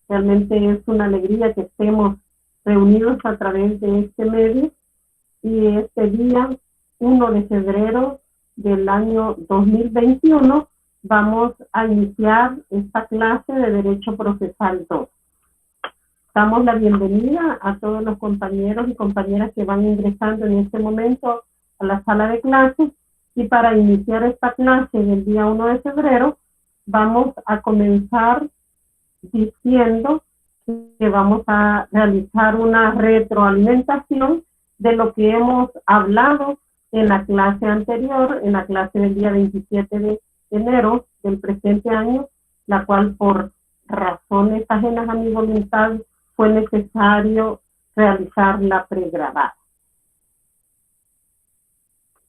Realmente es una alegría que estemos reunidos a través de este medio y este día 1 de febrero del año 2021 vamos a iniciar esta clase de Derecho Procesal 2. Damos la bienvenida a todos los compañeros y compañeras que van ingresando en este momento a la sala de clases, y para iniciar esta clase del día 1 de febrero vamos a comenzar diciendo que vamos a realizar una retroalimentación de lo que hemos hablado en la clase anterior, en la clase del día 27 de enero del presente año, la cual por razones ajenas a mi voluntad fue necesario realizar la pregrabada.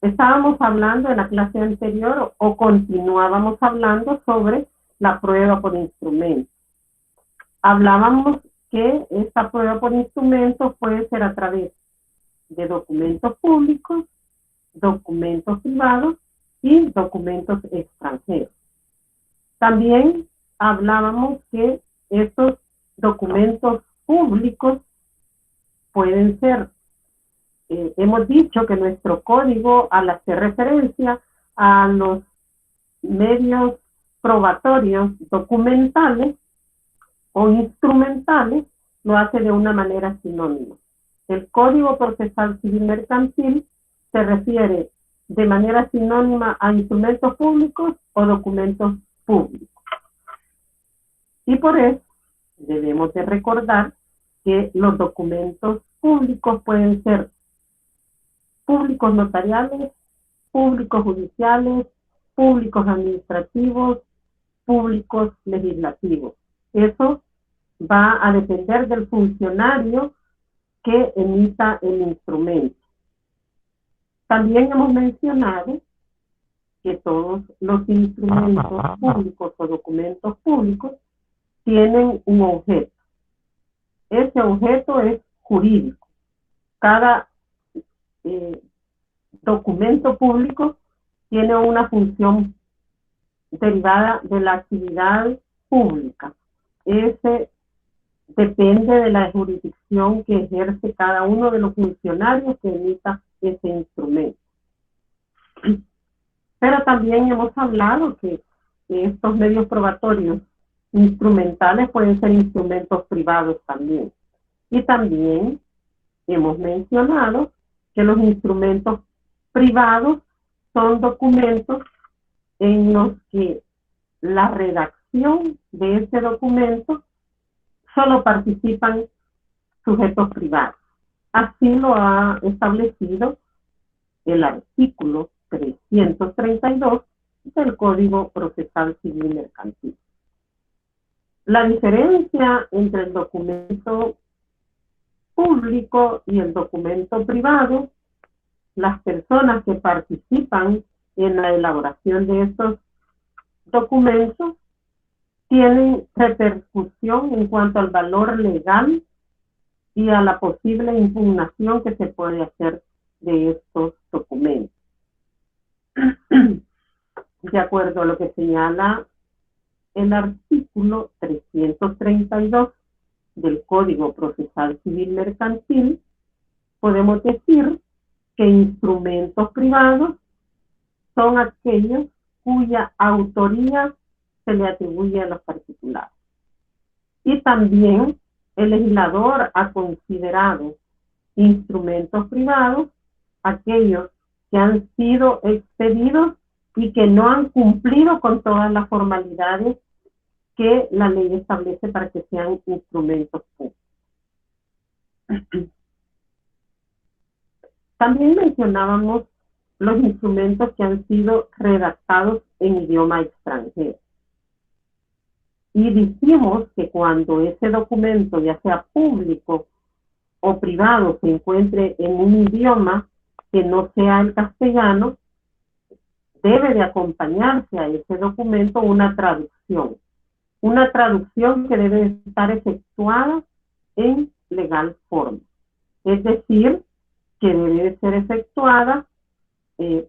Estábamos hablando en la clase anterior o continuábamos hablando sobre la prueba por instrumento. Hablábamos que esta prueba por instrumento puede ser a través de documentos públicos, documentos privados y documentos extranjeros. También hablábamos que estos documentos públicos pueden ser, hemos dicho que nuestro código, al hacer referencia a los medios probatorios documentales o instrumentales, lo hace de una manera sinónima. El Código Procesal Civil Mercantil se refiere de manera sinónima a instrumentos públicos o documentos públicos. Y por eso debemos de recordar que los documentos públicos pueden ser públicos notariales, públicos judiciales, públicos administrativos, públicos legislativos. Eso va a depender del funcionario que emita el instrumento. También hemos mencionado que todos los instrumentos públicos o documentos públicos tienen un objeto. Ese objeto es jurídico. Cada documento público tiene una función derivada de la actividad pública. Ese depende de la jurisdicción que ejerce cada uno de los funcionarios que emita ese instrumento. Pero también hemos hablado que estos medios probatorios instrumentales pueden ser instrumentos privados también. Y también hemos mencionado que los instrumentos privados son documentos en los que la redacción de ese documento solo participan sujetos privados. Así lo ha establecido el artículo 332 del Código Procesal Civil Mercantil. La diferencia entre el documento público y el documento privado, las personas que participan en la elaboración de estos documentos tienen repercusión en cuanto al valor legal y a la posible impugnación que se puede hacer de estos documentos. De acuerdo a lo que señala el artículo 332 del Código Procesal Civil Mercantil, podemos decir que instrumentos privados son aquellos cuya autoría se le atribuye a los particulares. Y también el legislador ha considerado instrumentos privados aquellos que han sido expedidos y que no han cumplido con todas las formalidades que la ley establece para que sean instrumentos públicos. También mencionábamos los instrumentos que han sido redactados en idioma extranjero. Y dijimos que cuando ese documento, ya sea público o privado, se encuentre en un idioma que no sea el castellano, debe de acompañarse a ese documento una traducción que debe estar efectuada en legal forma. Es decir, que debe ser efectuada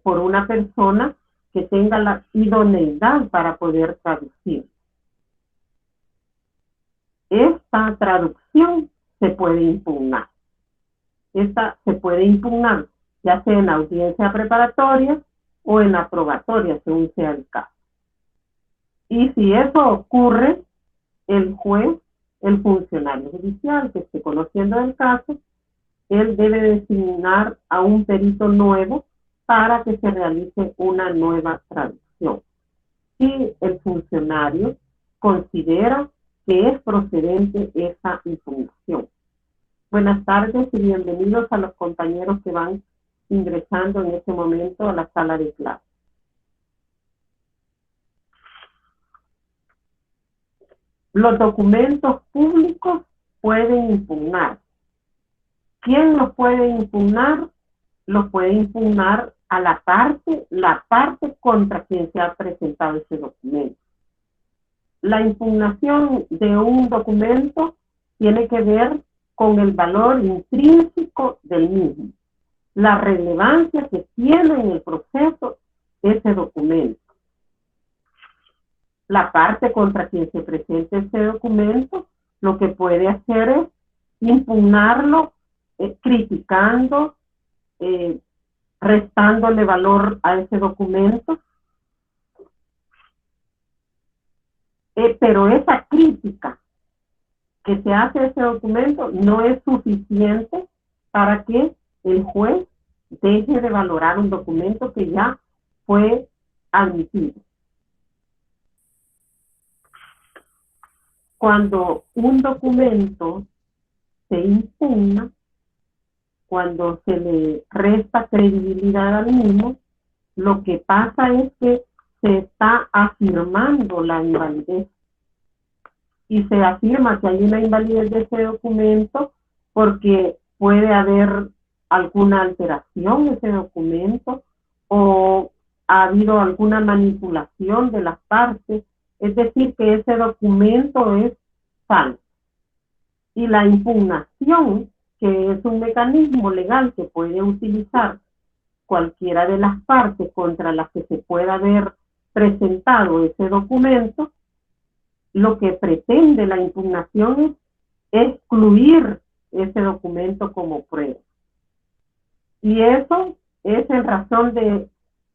por una persona que tenga la idoneidad para poder traducir. esta traducción se puede impugnar. Esta se puede impugnar ya sea en la audiencia preparatoria o en la probatoria, según sea el caso. Y si eso ocurre, el juez, el funcionario judicial que esté conociendo el caso, él debe designar a un perito nuevo para que se realice una nueva traducción. Si el funcionario considera que es procedente esa impugnación. Buenas tardes y bienvenidos a los compañeros que van ingresando en este momento a la sala de clase. Los documentos públicos pueden impugnar. ¿Quién los puede impugnar? Los puede impugnar a la parte contra quien se ha presentado ese documento. La impugnación de un documento tiene que ver con el valor intrínseco del mismo, la relevancia que tiene en el proceso ese documento. La parte contra quien se presente ese documento lo que puede hacer es impugnarlo criticando, restándole valor a ese documento, pero esa crítica que se hace a ese documento no es suficiente para que el juez deje de valorar un documento que ya fue admitido. Cuando un documento se impugna, cuando se le resta credibilidad al mismo, lo que pasa es que se está afirmando la invalidez. Y se afirma que hay una invalidez de ese documento porque puede haber alguna alteración en ese documento o ha habido alguna manipulación de las partes, es decir, que ese documento es falso. Y la impugnación, que es un mecanismo legal que puede utilizar cualquiera de las partes contra las que se pueda haber presentado ese documento, lo que pretende la impugnación es excluir ese documento como prueba. Y eso es en razón de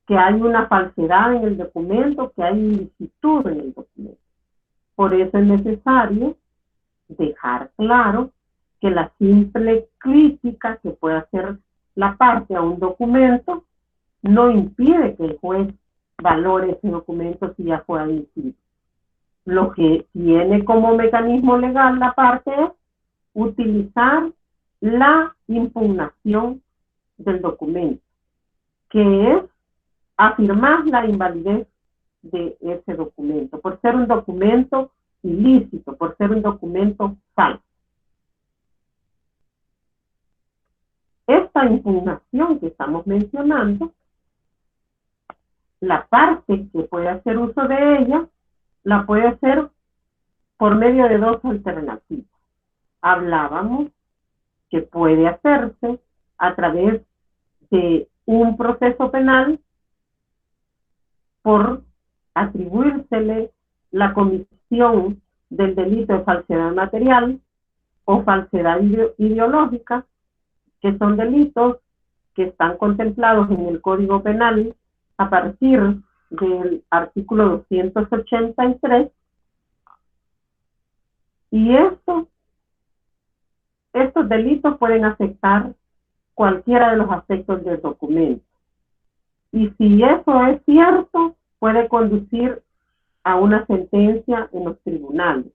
que hay una falsedad en el documento, que hay ilicitud en el documento. Por eso es necesario dejar claro que la simple crítica que puede hacer la parte a un documento no impide que el juez valore ese documento si ya fue admitido. Lo que tiene como mecanismo legal la parte es utilizar la impugnación del documento, que es afirmar la invalidez de ese documento, por ser un documento ilícito, por ser un documento falso. Esta impugnación que estamos mencionando, la parte que puede hacer uso de ella, la puede hacer por medio de dos alternativas. Hablábamos que puede hacerse a través de un proceso penal por atribuírsele la comisión del delito de falsedad material o falsedad ideológica, que son delitos que están contemplados en el Código Penal a partir del artículo 283, y estos delitos pueden afectar cualquiera de los aspectos del documento. Y si eso es cierto, puede conducir a una sentencia en los tribunales,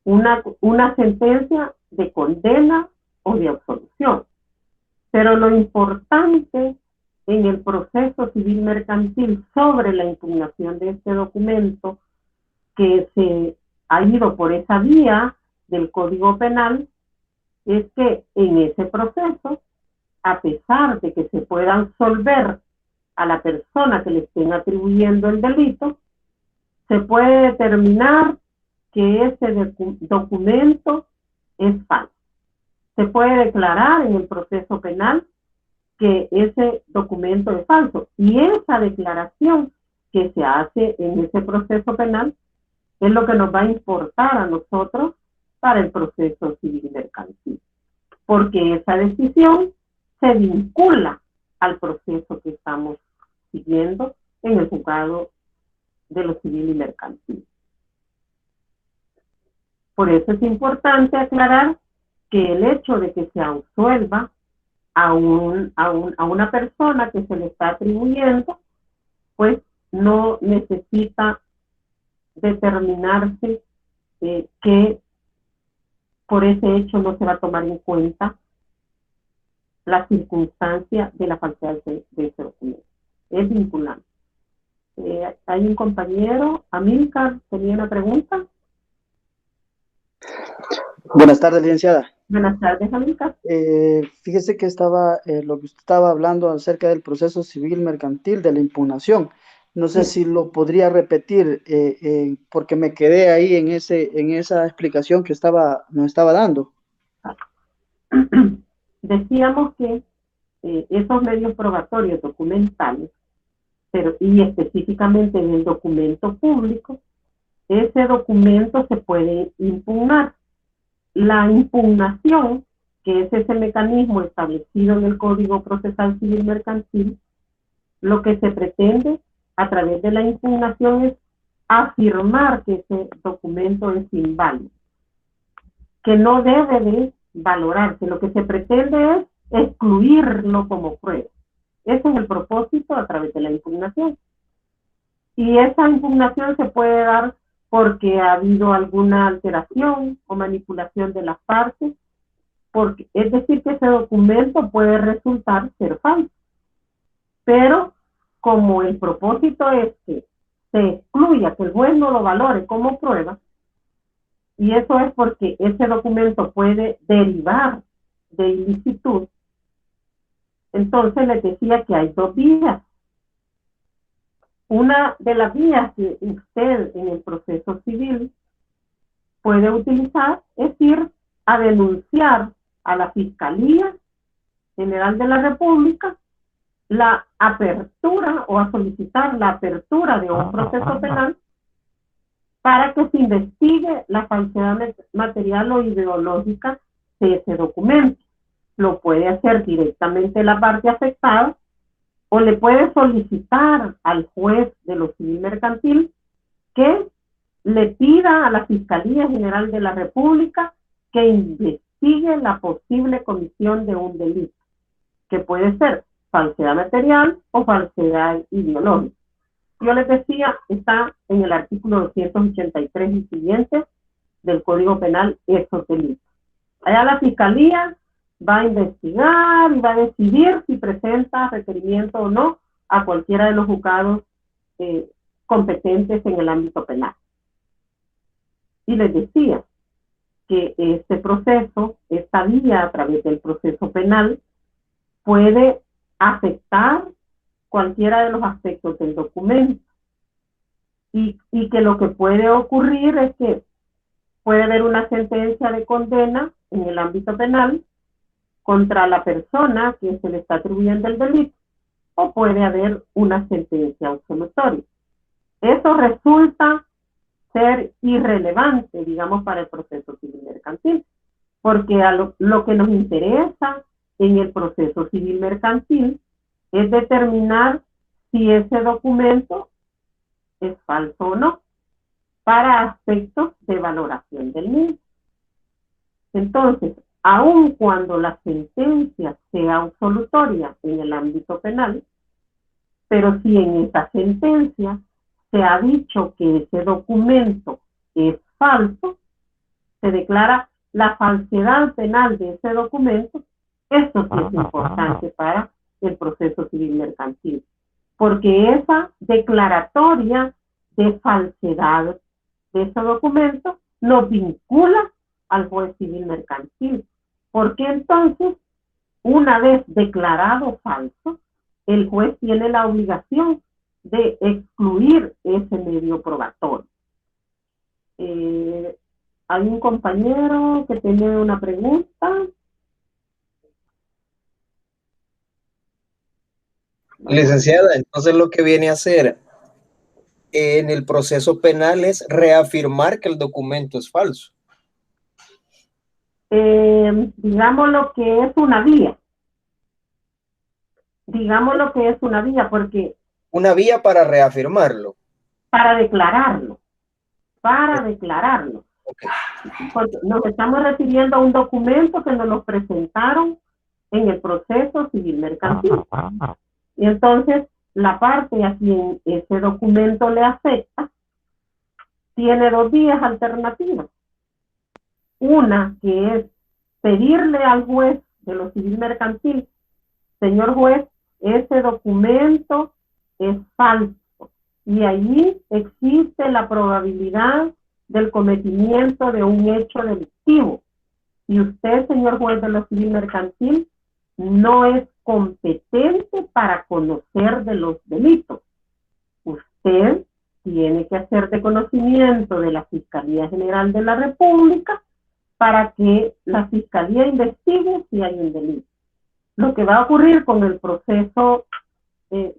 una sentencia de condena o de absolución. Pero lo importante en el proceso civil mercantil sobre la impugnación de este documento que se ha ido por esa vía del Código Penal es que en ese proceso, a pesar de que se pueda absolver a la persona que le estén atribuyendo el delito, se puede determinar que ese documento es falso. Se puede declarar en el proceso penal que ese documento es falso. Y esa declaración que se hace en ese proceso penal es lo que nos va a importar a nosotros para el proceso civil mercantil, porque esa decisión se vincula al proceso que estamos siguiendo en el juzgado de lo civil y mercantil. Por eso es importante aclarar que el hecho de que se absuelva a una persona que se le está atribuyendo, pues no necesita determinarse que por ese hecho no se va a tomar en cuenta la circunstancia de la falsedad de ese documento. Es vinculante. Hay un compañero, Amílcar, tenía una pregunta. Buenas tardes, licenciada. Buenas tardes, Amílcar. Fíjese que lo que usted estaba hablando acerca del proceso civil mercantil de la impugnación. No sé Sí. si lo podría repetir, porque me quedé ahí en esa explicación que nos estaba dando. Decíamos que esos medios probatorios documentales, y específicamente en el documento público, ese documento se puede impugnar. La impugnación, que es ese mecanismo establecido en el Código Procesal Civil Mercantil, lo que se pretende a través de la impugnación es afirmar que ese documento es inválido, que no debe de valorarse. Lo que se pretende es excluirlo como prueba. Ese es el propósito a través de la impugnación. Y esa impugnación se puede dar porque ha habido alguna alteración o manipulación de las partes, porque es decir que ese documento puede resultar ser falso. Pero como el propósito es que se excluya, que el juez no lo valore como prueba, y eso es porque ese documento puede derivar de ilicitud, entonces les decía que hay dos vías. Una de las vías que usted en el proceso civil puede utilizar es ir a denunciar a la Fiscalía General de la República la apertura o a solicitar la apertura de un proceso penal para que se investigue la falsedad material o ideológica de ese documento. Lo puede hacer directamente la parte afectada o le puede solicitar al juez de lo civil mercantil que le pida a la Fiscalía General de la República que investigue la posible comisión de un delito, que puede ser falsedad material o falsedad ideológica. Yo les decía, está en el artículo 283 y siguientes del Código Penal esos delitos. Allá la Fiscalía va a investigar y va a decidir si presenta requerimiento o no a cualquiera de los juzgados competentes en el ámbito penal. Y les decía que este proceso, esta vía a través del proceso penal, puede afectar cualquiera de los aspectos del documento. Y que lo que puede ocurrir es que puede haber una sentencia de condena en el ámbito penal contra la persona que se le está atribuyendo el delito, o puede haber una sentencia absolutoria. Eso resulta ser irrelevante, digamos, para el proceso civil mercantil, porque lo que nos interesa en el proceso civil mercantil es determinar si ese documento es falso o no, para aspectos de valoración del mismo. Entonces, aun cuando la sentencia sea absolutoria en el ámbito penal, pero si en esa sentencia se ha dicho que ese documento es falso, se declara la falsedad penal de ese documento. Esto sí es importante para el proceso civil mercantil, porque esa declaratoria de falsedad de ese documento nos vincula al juez civil mercantil, porque entonces, una vez declarado falso, el juez tiene la obligación de excluir ese medio probatorio. Hay un compañero que tiene una pregunta. Licenciada, entonces lo que viene a hacer en el proceso penal es reafirmar que el documento es falso. digamos lo que es una vía. Digamos lo que es una vía, porque... Una vía para reafirmarlo. Para declararlo. Para declararlo. Okay. Porque nos estamos refiriendo a un documento que nos lo presentaron en el proceso civil mercantil. Y entonces, la parte a quien ese documento le afecta tiene dos vías alternativas. Una que es pedirle al juez de lo civil mercantil: señor juez, ese documento es falso y allí existe la probabilidad del cometimiento de un hecho delictivo. Y usted, señor juez de lo civil mercantil, no es competente para conocer de los delitos. Usted tiene que hacer de conocimiento de la Fiscalía General de la República para que la Fiscalía investigue si hay un delito. Lo que va a ocurrir con el proceso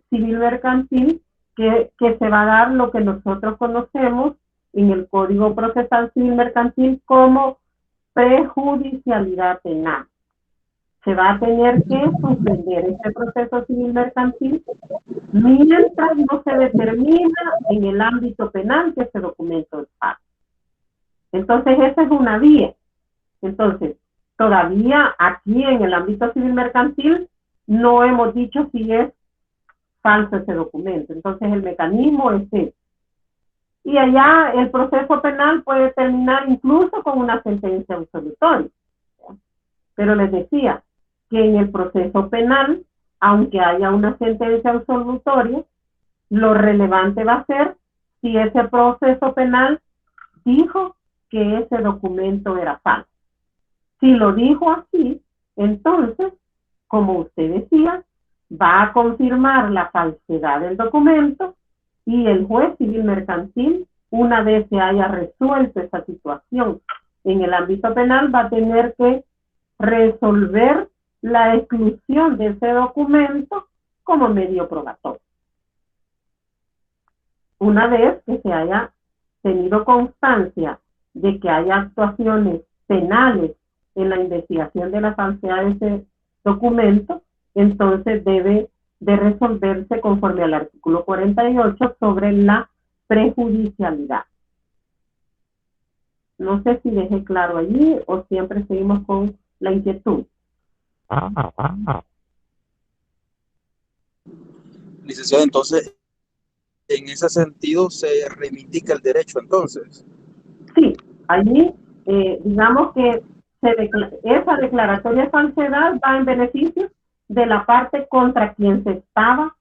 civil mercantil, que se va a dar lo que nosotros conocemos en el Código Procesal Civil Mercantil como prejudicialidad penal. Se va a tener que suspender este proceso civil mercantil mientras no se determina en el ámbito penal que ese documento es falso. Entonces, esa es una vía. Entonces, todavía aquí en el ámbito civil mercantil no hemos dicho si es falso ese documento. Entonces, el mecanismo es ese. Y allá el proceso penal puede terminar incluso con una sentencia absolutoria. Pero les decía que en el proceso penal, aunque haya una sentencia absolutoria, lo relevante va a ser si ese proceso penal dijo que ese documento era falso. Si lo dijo así, entonces, como usted decía, va a confirmar la falsedad del documento y el juez civil mercantil, una vez que haya resuelto esa situación en el ámbito penal, va a tener que resolver la exclusión de ese documento como medio probatorio. Una vez que se haya tenido constancia de que haya actuaciones penales en la investigación de la falsedad de ese documento, entonces debe de resolverse conforme al artículo 48 sobre la prejudicialidad. No sé si dejé claro allí o siempre seguimos con la inquietud. Licenciado, entonces, en ese sentido se reivindica el derecho, entonces. Sí, allí digamos que esa declaratoria de falsedad va en beneficio de la parte contra quien se estaba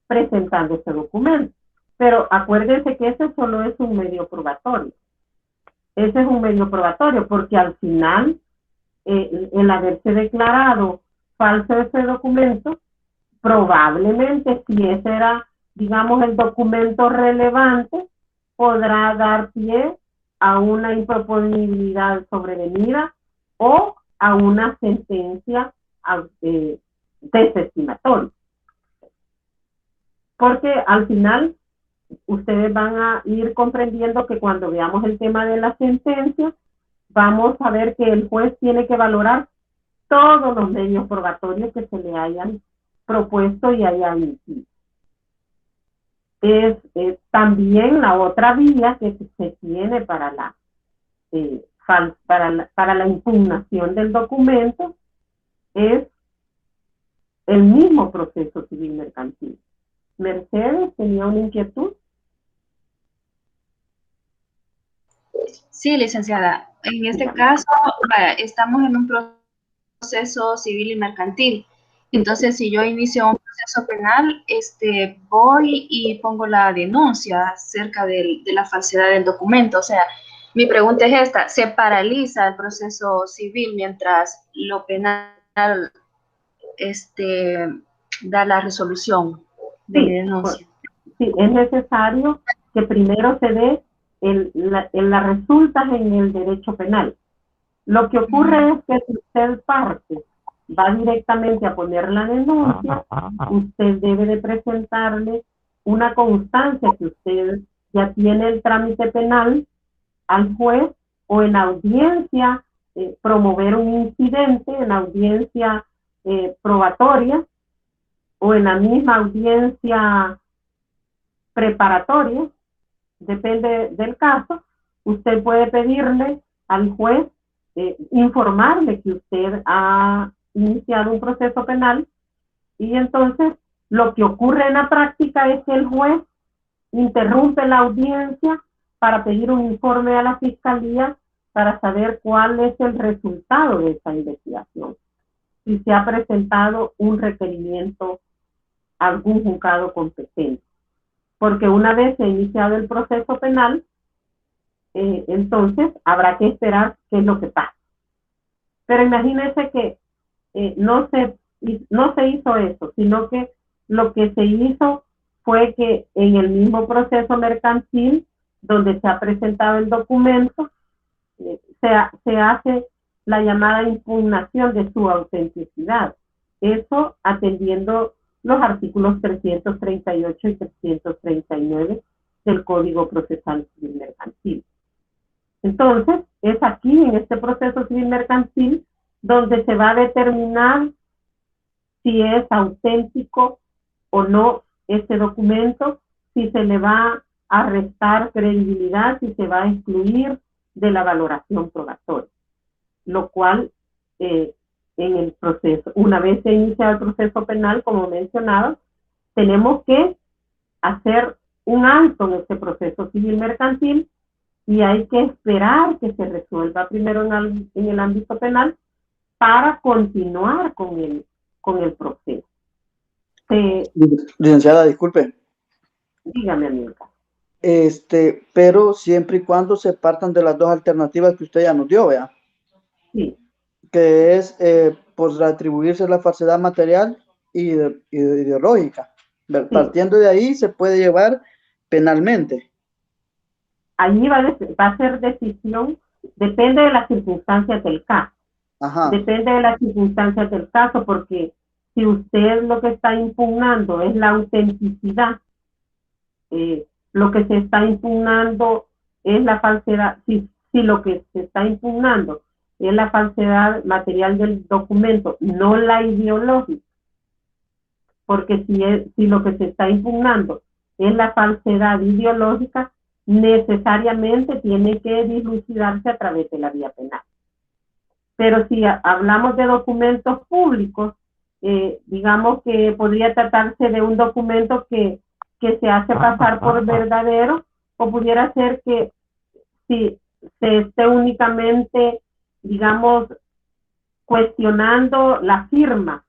presentando ese documento. Pero acuérdense que ese solo es un medio probatorio. Ese es un medio probatorio porque al final el haberse declarado falso ese documento, probablemente si ese era, digamos, el documento relevante, podrá dar pie a una improponibilidad sobrevenida o a una sentencia desestimatoria. Porque al final ustedes van a ir comprendiendo que cuando veamos el tema de la sentencia, vamos a ver que el juez tiene que valorar todos los medios probatorios que se le hayan propuesto y hayan emitido. Es también la otra vía que se tiene para la impugnación del documento es el mismo proceso civil mercantil. Mercedes tenía una inquietud. Sí, licenciada. En este caso, estamos en un proceso civil y mercantil. Entonces, si yo inicio un proceso penal, voy y pongo la denuncia acerca de la falsedad del documento. O sea, mi pregunta es esta: ¿se paraliza el proceso civil mientras lo penal da la resolución de mi denuncia? Sí, es necesario que primero se dé las resultas en el derecho penal. Lo que ocurre es que si usted parte, va directamente a poner la denuncia, usted debe de presentarle una constancia que usted ya tiene el trámite penal al juez o en audiencia promover un incidente en la audiencia probatoria o en la misma audiencia preparatoria, depende del caso, usted puede pedirle al juez informarle que usted ha iniciado un proceso penal, y entonces lo que ocurre en la práctica es que el juez interrumpe la audiencia para pedir un informe a la fiscalía para saber cuál es el resultado de esa investigación, si se ha presentado un requerimiento a algún juzgado competente. Porque una vez se ha iniciado el proceso penal, entonces habrá que esperar qué es lo que pasa. Pero imagínense que no se hizo eso, sino que lo que se hizo fue que en el mismo proceso mercantil donde se ha presentado el documento, se hace la llamada impugnación de su autenticidad. Eso atendiendo los artículos 338 y 339 del Código Procesal Civil Mercantil. Entonces, es aquí, en este proceso civil mercantil, donde se va a determinar si es auténtico o no ese documento, si se le va a restar credibilidad, si se va a excluir de la valoración probatoria, lo cual en el proceso, una vez se inicia el proceso penal, como mencionaba, tenemos que hacer un alto en este proceso civil mercantil y hay que esperar que se resuelva primero en el ámbito penal para continuar con el proceso. Licenciada, disculpe. Dígame, amiga. Pero siempre y cuando se partan de las dos alternativas que usted ya nos dio, ¿vea? Sí. Que es pues atribuirse la falsedad material y ideológica. Sí. Partiendo de ahí se puede llevar penalmente. Allí va a ser decisión, depende de las circunstancias del caso. Ajá. Depende de las circunstancias del caso, porque si usted lo que está impugnando es la autenticidad, lo que se está impugnando es la falsedad, si lo que se está impugnando es la falsedad material del documento, no la ideológica, porque si lo que se está impugnando es la falsedad ideológica, necesariamente tiene que dilucidarse a través de la vía penal. Pero si hablamos de documentos públicos, digamos que podría tratarse de un documento que se hace pasar por verdadero, o pudiera ser que si se esté únicamente, digamos, cuestionando la firma,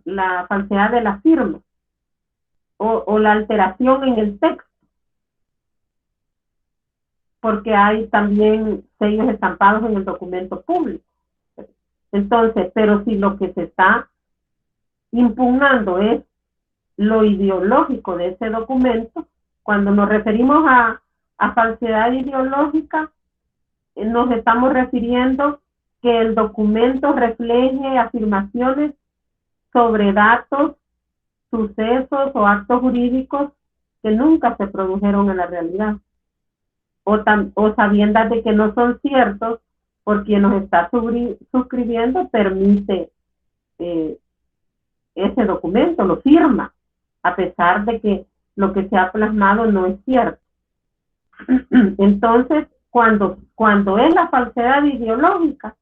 la falsedad de la firma, o la alteración en el texto, porque hay también sellos estampados en el documento público. Entonces, pero si lo que se está impugnando es lo ideológico de ese documento, cuando nos referimos a falsedad ideológica, nos estamos refiriendo que el documento refleje afirmaciones sobre datos, sucesos o actos jurídicos que nunca se produjeron en la realidad, o sabiendas de que no son ciertos, por quien nos está suscribiendo permite ese documento, lo firma, a pesar de que lo que se ha plasmado no es cierto. Entonces, cuando es la falsedad ideológica,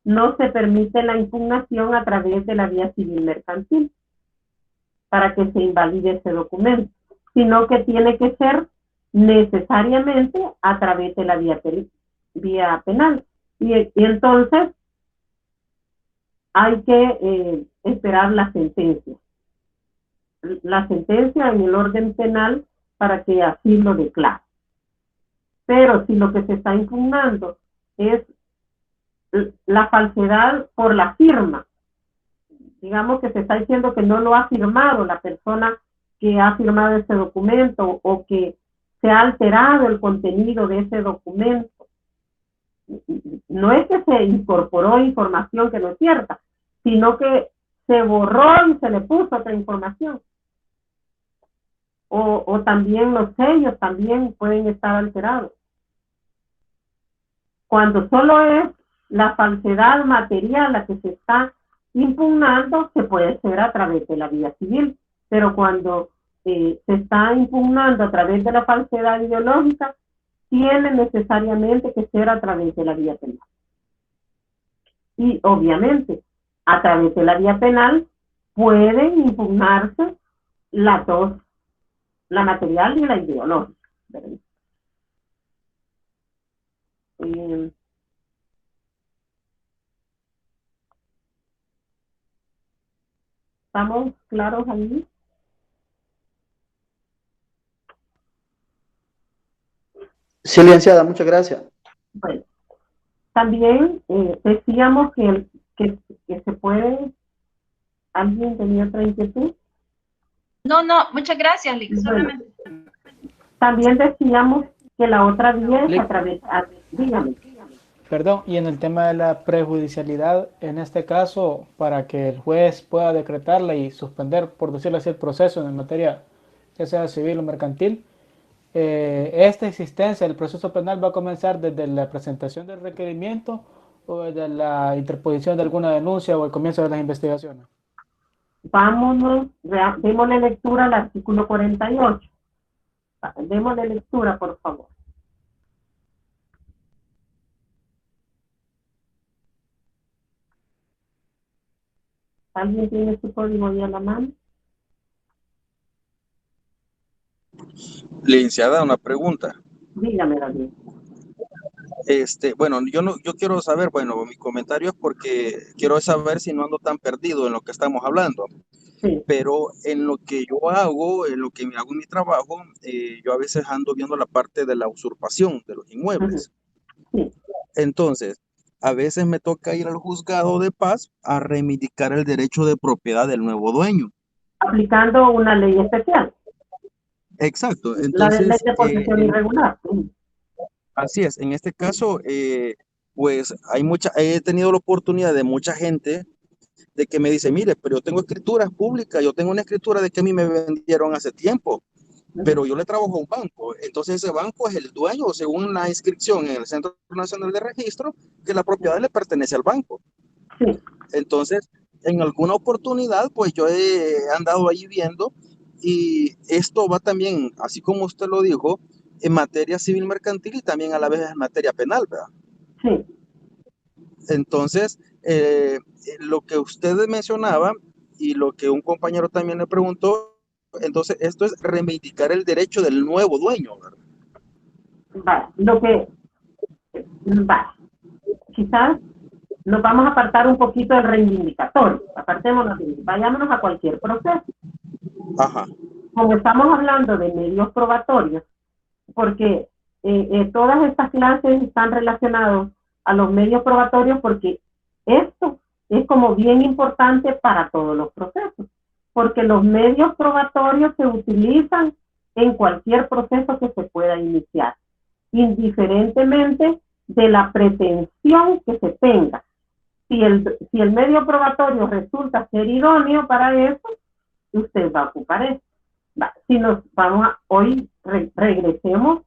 no se permite la impugnación a través de la vía civil mercantil para que se invalide ese documento, sino que tiene que ser necesariamente a través de la vía penal. Y entonces hay que esperar la sentencia en el orden penal para que así lo declare. Pero si lo que se está impugnando es la falsedad por la firma, digamos que se está diciendo que no lo ha firmado la persona que ha firmado ese documento, o que se ha alterado el contenido de ese documento, no es que se incorporó información que no es cierta, sino que se borró y se le puso otra información. O también los sellos también pueden estar alterados. Cuando solo es la falsedad material a que se está impugnando se puede hacer a través de la vía civil, pero cuando se está impugnando a través de la falsedad ideológica, tiene necesariamente que ser a través de la vía penal. Y obviamente, a través de la vía penal pueden impugnarse las dos, la material y la ideológica. ¿Estamos claros ahí? Sí, licenciada, muchas gracias. Bueno, también decíamos que se puede. ¿Alguien tenía otra inquietud? No, muchas gracias, Lick. Solamente. También decíamos que la otra vía es a través. Dígame. Perdón, y en el tema de la prejudicialidad, en este caso, para que el juez pueda decretarla y suspender, por decirlo así, el proceso en materia, ya sea civil o mercantil, esta existencia del proceso penal va a comenzar desde la presentación del requerimiento o desde la interposición de alguna denuncia o el comienzo de las investigaciones. Vámonos, démosle lectura al artículo 48. Démosle lectura, por favor. ¿Alguien tiene su código ahí a la mano? Licenciada, una pregunta. Dígame, David. Bueno, yo quiero saber, bueno, mi comentario es porque quiero saber si no ando tan perdido en lo que estamos hablando. Sí. Pero en lo que yo hago, en lo que hago en mi trabajo, yo a veces ando viendo la parte de la usurpación de los inmuebles. Sí. Entonces, a veces me toca ir al juzgado de paz a reivindicar el derecho de propiedad del nuevo dueño. Aplicando una ley especial. Exacto. Entonces, la ley de posesión irregular. Así es. En este caso, pues he tenido la oportunidad de mucha gente de que me dice, mire, pero yo tengo escrituras públicas, yo tengo una escritura de que a mí me vendieron hace tiempo, pero yo le trabajo a un banco. Entonces ese banco es el dueño, según la inscripción en el Centro Nacional de Registro, que la propiedad le pertenece al banco. Sí. Entonces, en alguna oportunidad, pues yo he andado ahí viendo, y esto va también, así como usted lo dijo, en materia civil mercantil y también a la vez en materia penal, ¿verdad? Sí. Entonces, lo que usted mencionaba y lo que un compañero también le preguntó, entonces esto es reivindicar el derecho del nuevo dueño, ¿verdad? Quizás nos vamos a apartar un poquito del reivindicatorio, vayámonos a cualquier proceso. Ajá. Como estamos hablando de medios probatorios, porque todas estas clases están relacionadas a los medios probatorios, porque esto es como bien importante para todos los procesos, porque los medios probatorios se utilizan en cualquier proceso que se pueda iniciar, indiferentemente de la pretensión que se tenga. Si el medio probatorio resulta ser idóneo para eso, usted va a ocupar eso. Si nos vamos hoy regresemos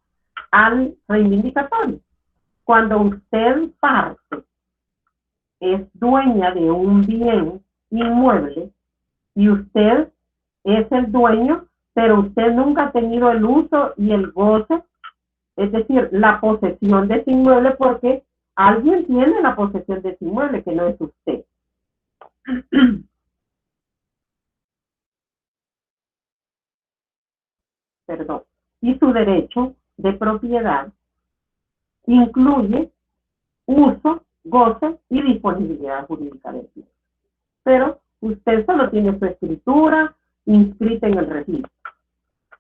al reivindicatorio. Cuando usted parte, es dueña de un bien inmueble y usted es el dueño, pero usted nunca ha tenido el uso y el goce, es decir, la posesión de ese inmueble, porque alguien tiene la posesión de ese inmueble que no es usted. Perdón. Y su derecho de propiedad incluye uso, goce y disponibilidad jurídica del bien. Pero usted solo tiene su escritura inscrita en el registro.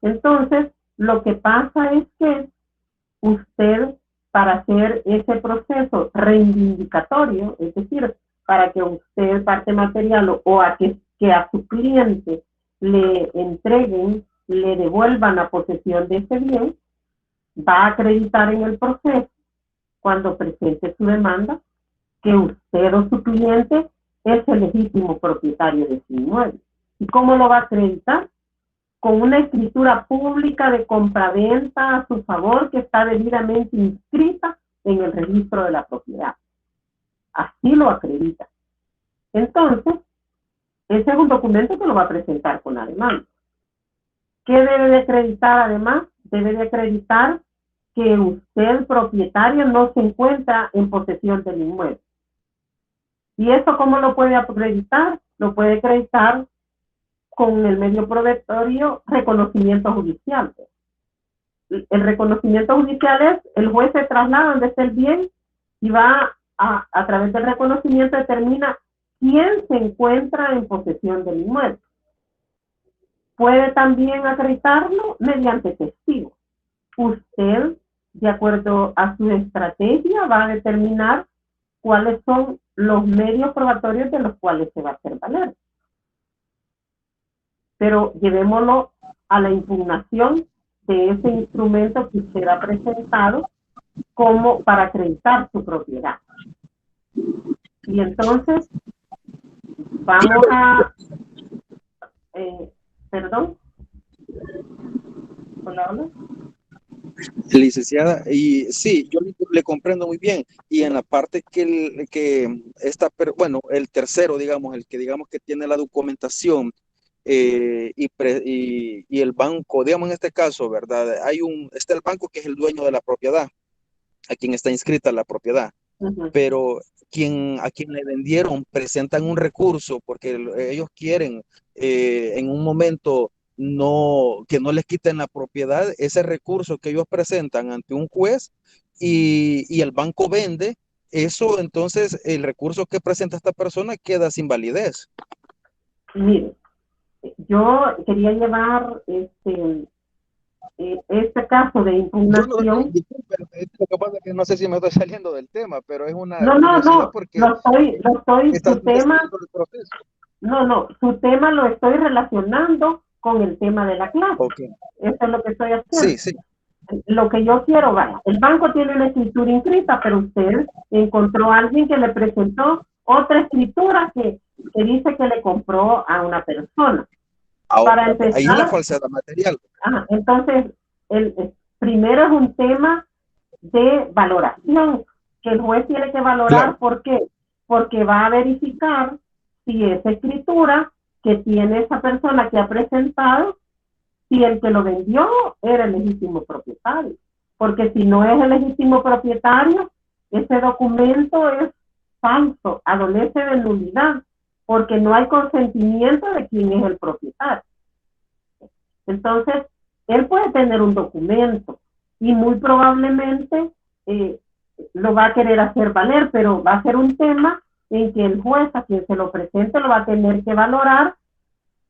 Entonces, lo que pasa es que usted, para hacer ese proceso reivindicatorio, es decir, para que usted, parte material, o a que a su cliente le entreguen, le devuelvan la posesión de ese bien, va a acreditar en el proceso, cuando presente su demanda, que usted o su cliente es el legítimo propietario de su inmueble. ¿Y cómo lo va a acreditar? Con una escritura pública de compraventa a su favor que está debidamente inscrita en el registro de la propiedad. así lo acredita. Entonces, ese es un documento que lo va a presentar con la demanda. ¿Qué debe de acreditar además? Debe de acreditar que usted, propietario, no se encuentra en posesión del inmueble. ¿Y eso cómo lo puede acreditar? Lo puede acreditar con el medio probatorio reconocimiento judicial. El reconocimiento judicial es, el juez se traslada donde está el bien y va a través del reconocimiento determina quién se encuentra en posesión del inmueble. Puede también acreditarlo mediante testigos. Usted, de acuerdo a su estrategia, va a determinar cuáles son los medios probatorios de los cuales se va a hacer valer. Pero llevémoslo a la impugnación de ese instrumento que usted ha presentado como para acreditar su propiedad. Y entonces, vamos a... perdón. Hola. Licenciada, y sí, yo le comprendo muy bien, y en la parte bueno, el tercero, digamos, el que digamos que tiene la documentación y el banco, digamos en este caso, ¿verdad? Está el banco que es el dueño de la propiedad, a quien está inscrita la propiedad, pero a quien le vendieron presentan un recurso porque ellos quieren en un momento que no les quiten la propiedad, ese recurso que ellos presentan ante un juez y el banco vende eso, entonces el recurso que presenta esta persona queda sin validez. Mire, yo quería llevar este caso de impugnación. Lo que pasa es que no sé si me estoy saliendo del tema, pero es una No, porque su tema, su tema lo estoy relacionando con el tema de la clase. Okay. Eso es lo que estoy haciendo. Sí. Lo que yo quiero, vaya, el banco tiene una escritura inscrita, pero usted encontró a alguien que le presentó otra escritura que dice que le compró a una persona. Para empezar, ahí es la falsedad material. Entonces, primero es un tema de valoración, que el juez tiene que valorar. Claro. ¿Por qué? Porque va a verificar si esa escritura que tiene esa persona que ha presentado, si el que lo vendió era el legítimo propietario. Porque si no es el legítimo propietario, ese documento es falso, adolece de nulidad, porque no hay consentimiento de quién es el propietario. Entonces, él puede tener un documento y muy probablemente lo va a querer hacer valer, pero va a ser un tema en que el juez a quien se lo presente lo va a tener que valorar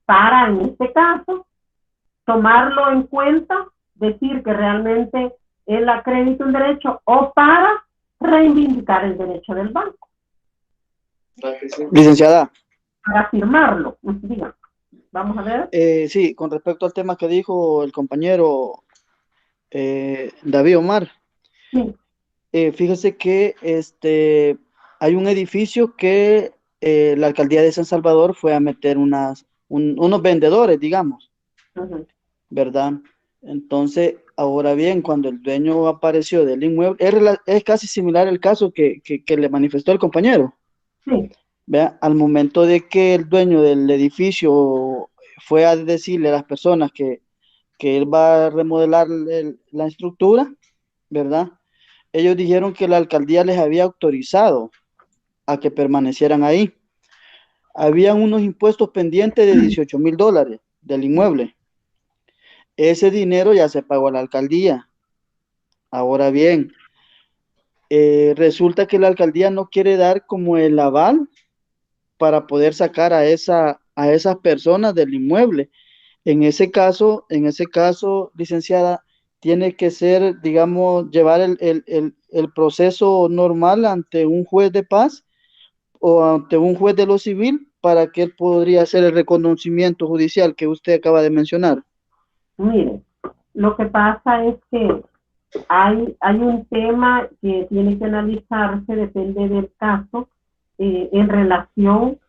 para, en este caso, tomarlo en cuenta, decir que realmente él acredita un derecho o para reivindicar el derecho del banco. Licenciada. Para firmarlo, diga. Vamos a ver. Sí, con respecto al tema que dijo el compañero David Omar. Sí. Fíjese que hay un edificio que la alcaldía de San Salvador fue a meter unos vendedores, digamos, ¿verdad? Entonces, ahora bien, cuando el dueño apareció del inmueble, es casi similar el caso que le manifestó el compañero. Sí. ¿Vea? Al momento de que el dueño del edificio fue a decirle a las personas que él va a remodelar la estructura, ¿verdad? Ellos dijeron que la alcaldía les había autorizado a que permanecieran ahí. Habían unos impuestos pendientes de $18,000 del inmueble. Ese dinero ya se pagó a la alcaldía. Ahora bien, resulta que la alcaldía no quiere dar como el aval para poder sacar a esas personas del inmueble. En ese caso, licenciada, tiene que ser, digamos, llevar el proceso normal ante un juez de paz o ante un juez de lo civil para que él podría hacer el reconocimiento judicial que usted acaba de mencionar. Mire, lo que pasa es que hay un tema que tiene que analizarse, depende del caso, en relación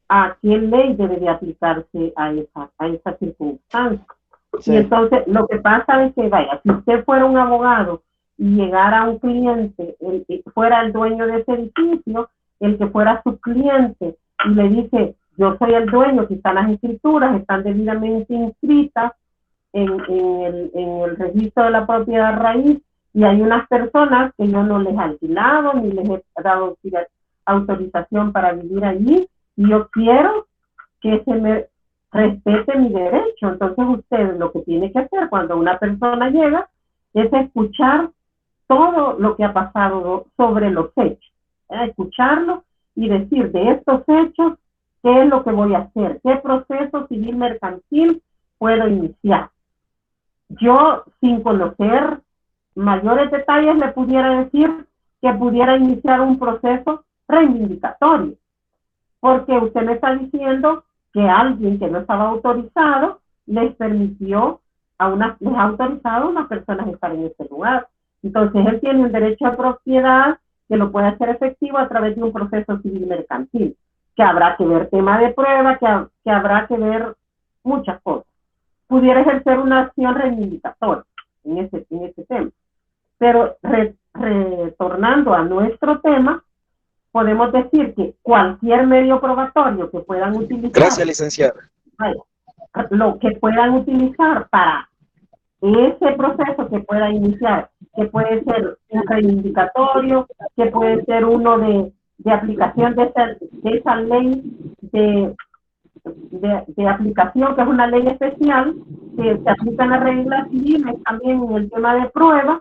a qué ley debe de aplicarse a esa circunstancia. Sí. Y entonces lo que pasa es que, vaya, si usted fuera un abogado y llegara a un cliente, fuera el dueño de ese edificio, el que fuera su cliente y le dice, yo soy el dueño, que están las escrituras, están debidamente inscritas en el registro de la propiedad raíz, y hay unas personas que yo no les he alquilado ni les he dado autorización para vivir allí, y yo quiero que se me respete mi derecho. Entonces usted lo que tiene que hacer cuando una persona llega es escuchar todo lo que ha pasado sobre los hechos, escucharlo y decir, de estos hechos, ¿qué es lo que voy a hacer? ¿Qué proceso civil mercantil puedo iniciar? Yo, sin conocer mayores detalles, le pudiera decir que pudiera iniciar un proceso reivindicatorio, porque usted me está diciendo que alguien que no estaba autorizado les permitió les ha autorizado a unas personas estar en ese lugar. Entonces él tiene un derecho a propiedad que lo puede hacer efectivo a través de un proceso civil mercantil, que habrá que ver tema de prueba, que habrá que ver muchas cosas. Pudiera ejercer una acción reivindicatoria en ese tema. Pero retornando a nuestro tema, podemos decir que cualquier medio probatorio que puedan utilizar. Gracias, licenciada. Lo que puedan utilizar para ese proceso que pueda iniciar, que puede ser un reivindicatorio, que puede ser uno de aplicación de esa ley de aplicación, que es una ley especial que se aplica en las reglas civiles, también en el tema de prueba,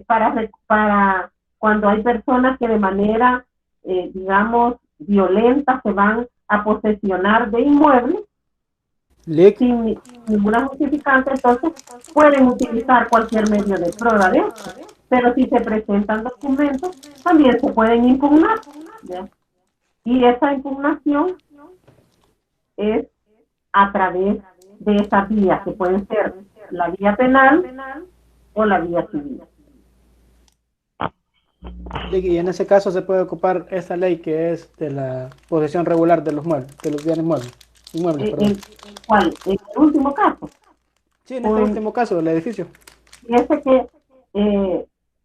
para cuando hay personas que de manera, digamos, violenta se van a posesionar de inmuebles, sin ninguna justificante. Entonces pueden utilizar cualquier medio de prueba de esto, pero si se presentan documentos también se pueden impugnar, ¿ya? Y esa impugnación es a través de esas vías, que pueden ser la vía penal o la vía civil. Y en ese caso se puede ocupar esta ley que es de la posesión regular de los muebles, de los bienes inmuebles. ¿Cuál? ¿En el último caso? Sí, en este último caso, del edificio. Fíjese que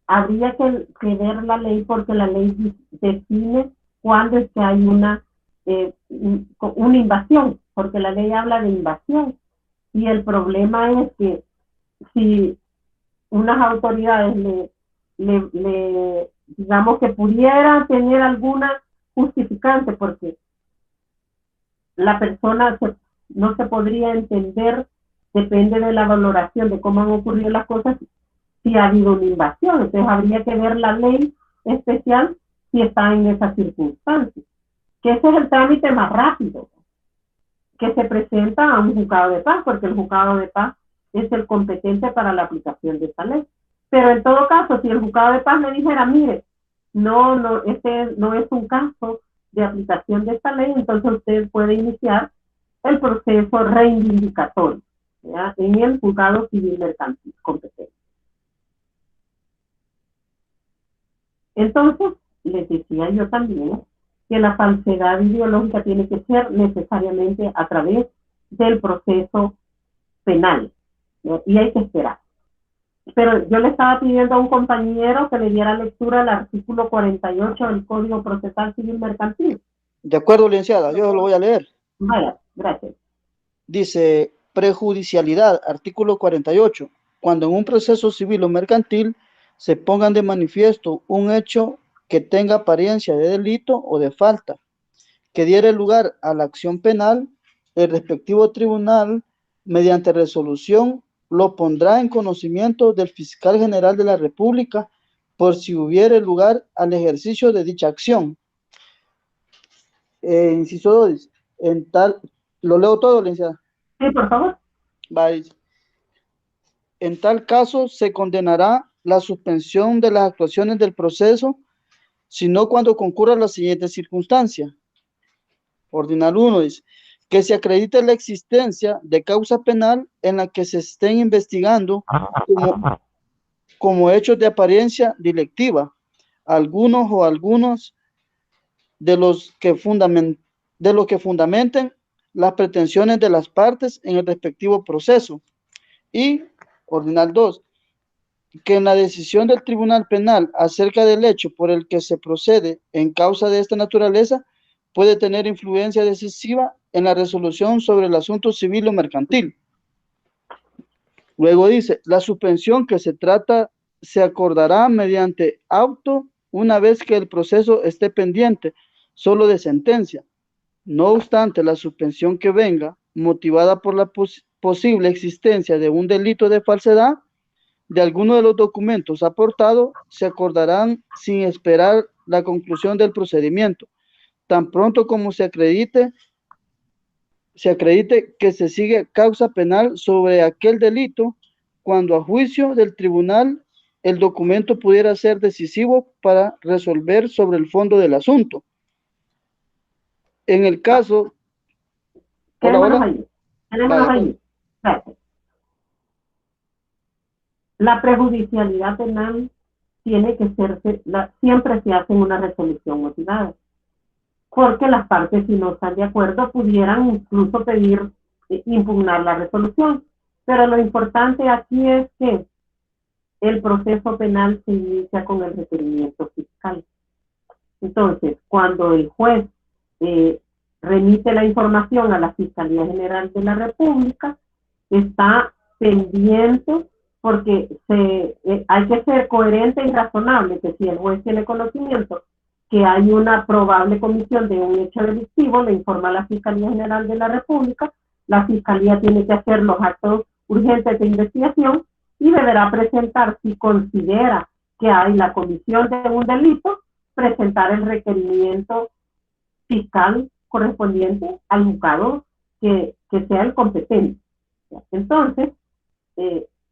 habría que ver la ley, porque la ley define cuándo es que hay una invasión, porque la ley habla de invasión, y el problema es que si unas autoridades digamos que pudiera tener alguna justificante, porque la persona no se podría entender, depende de la valoración de cómo han ocurrido las cosas, si ha habido una invasión. Entonces habría que ver la ley especial si está en esas circunstancias, que ese es el trámite más rápido, que se presenta a un juzgado de paz, porque el juzgado de paz es el competente para la aplicación de esa ley. Pero en todo caso, si el juzgado de paz me dijera, mire, este no es un caso de aplicación de esta ley, entonces usted puede iniciar el proceso reivindicatorio, ¿ya?, en el juzgado civil mercantil competente. Entonces, les decía yo también que la falsedad ideológica tiene que ser necesariamente a través del proceso penal, ¿ya?, y hay que esperar. Pero yo le estaba pidiendo a un compañero que le diera lectura al artículo 48 del Código Procesal Civil Mercantil. De acuerdo, licenciada, yo lo voy a leer. Vaya, gracias. Dice, prejudicialidad, artículo 48. Cuando en un proceso civil o mercantil se pongan de manifiesto un hecho que tenga apariencia de delito o de falta, que diere lugar a la acción penal, el respectivo tribunal, mediante resolución, lo pondrá en conocimiento del fiscal general de la República por si hubiere lugar al ejercicio de dicha acción. Inciso 2, lo leo todo, licenciada. Sí, por favor. Bye. En tal caso, se condenará la suspensión de las actuaciones del proceso, sino cuando concurran las siguientes circunstancias. Ordinal 1 dice, que se acredite la existencia de causa penal en la que se estén investigando como hechos de apariencia delictiva, algunos de los que fundamenten las pretensiones de las partes en el respectivo proceso. Y, ordinal 2, que en la decisión del Tribunal Penal acerca del hecho por el que se procede en causa de esta naturaleza puede tener influencia decisiva en la resolución sobre el asunto civil o mercantil. Luego dice, la suspensión que se trata se acordará mediante auto una vez que el proceso esté pendiente solo de sentencia. No obstante, la suspensión que venga, motivada por la posible existencia de un delito de falsedad de alguno de los documentos aportados, se acordarán sin esperar la conclusión del procedimiento, tan pronto como se acredite que se sigue causa penal sobre aquel delito, cuando a juicio del tribunal el documento pudiera ser decisivo para resolver sobre el fondo del asunto. En el caso... Quedémonos ahí. Espérate. La prejudicialidad penal tiene que siempre se hace en una resolución motivada, porque las partes, si no están de acuerdo, pudieran incluso pedir impugnar la resolución. Pero lo importante aquí es que el proceso penal se inicia con el requerimiento fiscal. Entonces, cuando el juez remite la información a la Fiscalía General de la República, está pendiente, porque hay que ser coherente y razonable, que si el juez tiene conocimiento que hay una probable comisión de un hecho delictivo, le informa a la Fiscalía General de la República, la Fiscalía tiene que hacer los actos urgentes de investigación y deberá presentar, si considera que hay la comisión de un delito, presentar el requerimiento fiscal correspondiente al juzgado que sea el competente. Entonces,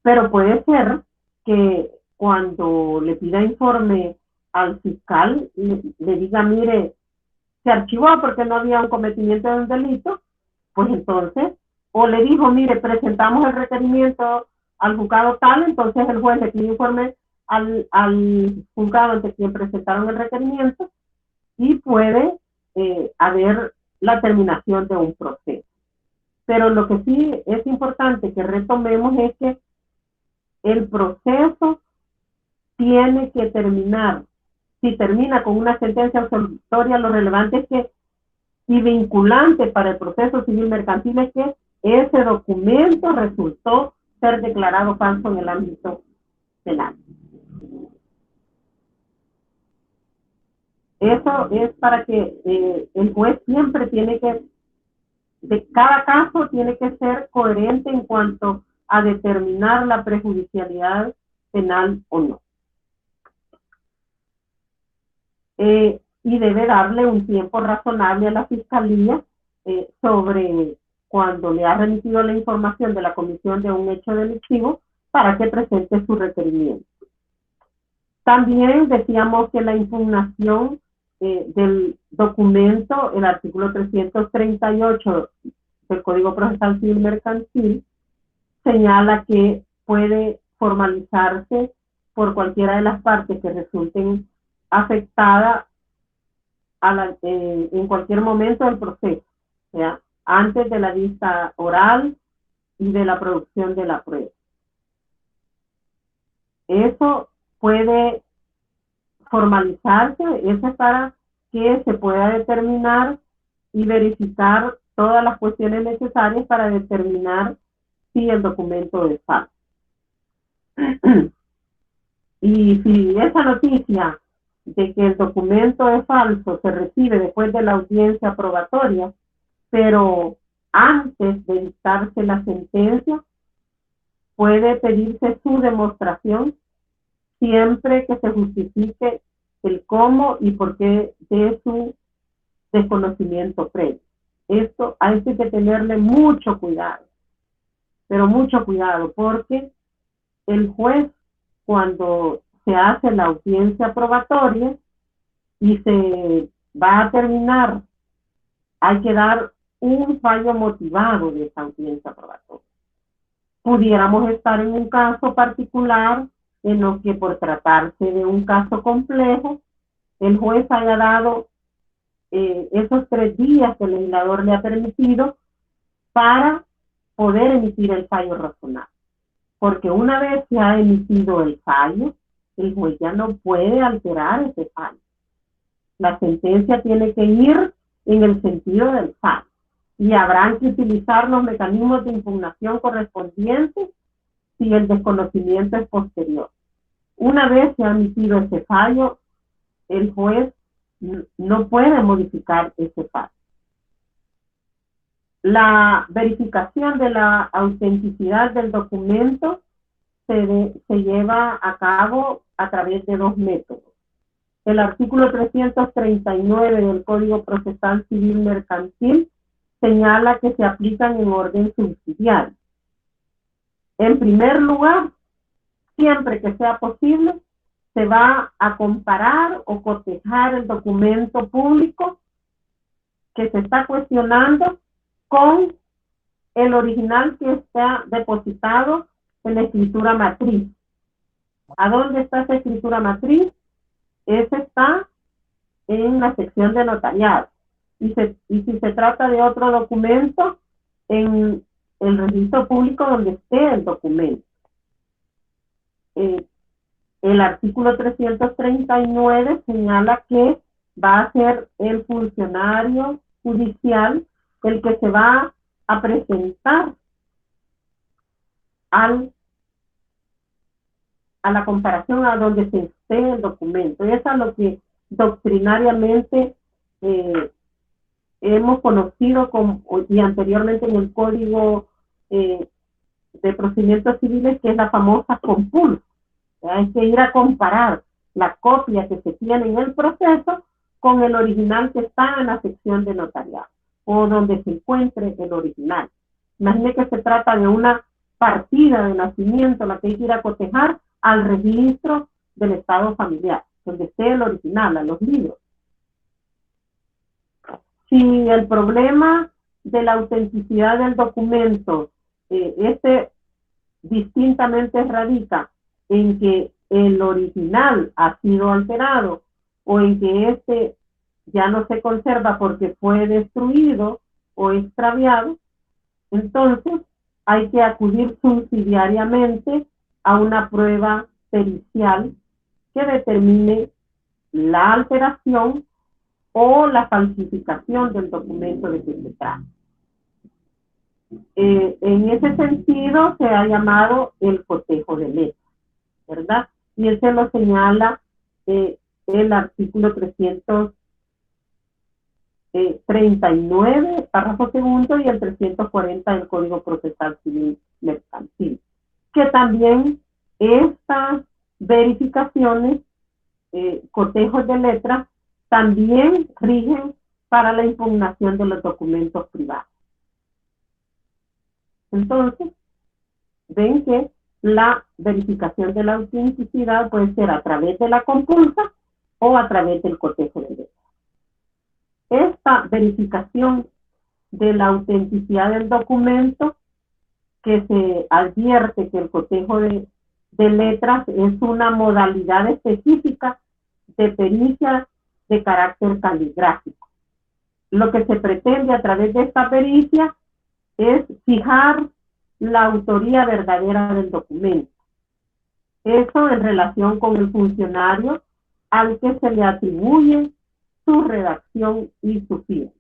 pero puede ser que cuando le pida informe al fiscal, le diga, mire, se archivó porque no había un cometimiento de un delito, pues entonces, o le dijo, mire, presentamos el requerimiento al juzgado tal, entonces el juez le pide informe al juzgado ante quien presentaron el requerimiento y puede haber la terminación de un proceso. Pero lo que sí es importante que retomemos es que el proceso tiene que terminar. Si termina con una sentencia absolutoria, lo relevante es que, y vinculante para el proceso civil mercantil, es que ese documento resultó ser declarado falso en el ámbito penal. Eso es para que el juez siempre tiene que, de cada caso tiene que ser coherente en cuanto a determinar la prejudicialidad penal o no. Y debe darle un tiempo razonable a la Fiscalía sobre cuando le ha remitido la información de la comisión de un hecho delictivo para que presente su requerimiento. También decíamos que la impugnación del documento, el artículo 338 del Código Procesal Civil Mercantil, señala que puede formalizarse por cualquiera de las partes que resulten afectadas en cualquier momento del proceso, o sea, antes de la vista oral y de la producción de la prueba. Eso puede formalizarse, eso es para que se pueda determinar y verificar todas las cuestiones necesarias para determinar si el documento es falso. Y si esa noticia de que el documento es falso se recibe después de la audiencia probatoria, pero antes de dictarse la sentencia, puede pedirse su demostración siempre que se justifique el cómo y por qué de su desconocimiento previo. Esto hay que tenerle mucho cuidado, pero mucho cuidado, porque el juez, cuando se hace la audiencia probatoria y se va a terminar, hay que dar un fallo motivado de esa audiencia probatoria. Pudiéramos estar en un caso particular en lo que, por tratarse de un caso complejo, el juez haya dado esos 3 días que el legislador le ha permitido para poder emitir el fallo razonable. porque una vez se ha emitido el fallo, el juez ya no puede alterar ese fallo. La sentencia tiene que ir en el sentido del fallo y habrán que utilizar los mecanismos de impugnación correspondientes si el desconocimiento es posterior. Una vez se ha emitido ese fallo, el juez no puede modificar ese fallo. La verificación de la autenticidad del documento se lleva a cabo a través de dos métodos. El artículo 339 del Código Procesal Civil Mercantil señala que se aplican en orden subsidiario. En primer lugar, siempre que sea posible, se va a comparar o cotejar el documento público que se está cuestionando con el original que está depositado en la escritura matriz. ¿A dónde está esa escritura matriz? Esa está en la sección de notariado. Y si se trata de otro documento, en el registro público donde esté el documento. El artículo 339 señala que va a ser el funcionario judicial el que se va a presentar a la comparación a donde se esté el documento. Eso es lo que doctrinariamente hemos conocido y anteriormente en el Código de Procedimientos Civiles, que es la famosa compulsa. Hay que ir a comparar la copia que se tiene en el proceso con el original que está en la sección de notariado o donde se encuentre el original. Imagine que se trata de una partida de nacimiento, la que hay que ir a cotejar al registro del estado familiar, donde esté el original, a los libros. Si el problema de la autenticidad del documento, distintamente radica en que el original ha sido alterado o en que ya no se conserva porque fue destruido o extraviado, entonces hay que acudir subsidiariamente a una prueba pericial que determine la alteración o la falsificación del documento de que se trata. En ese sentido se ha llamado el cotejo de letras, ¿verdad? Y ese lo señala el artículo 339, párrafo segundo, y el 340 del Código Procesal Civil Mercantil, que también estas verificaciones, cotejos de letras, también rigen para la impugnación de los documentos privados. Entonces, ven que la verificación de la autenticidad puede ser a través de la compulsa o a través del cotejo de letras. Esta verificación de la autenticidad del documento, que se advierte que el cotejo de letras es una modalidad específica de pericia de carácter caligráfico. Lo que se pretende a través de esta pericia es fijar la autoría verdadera del documento. Eso en relación con el funcionario al que se le atribuye su redacción y su firma.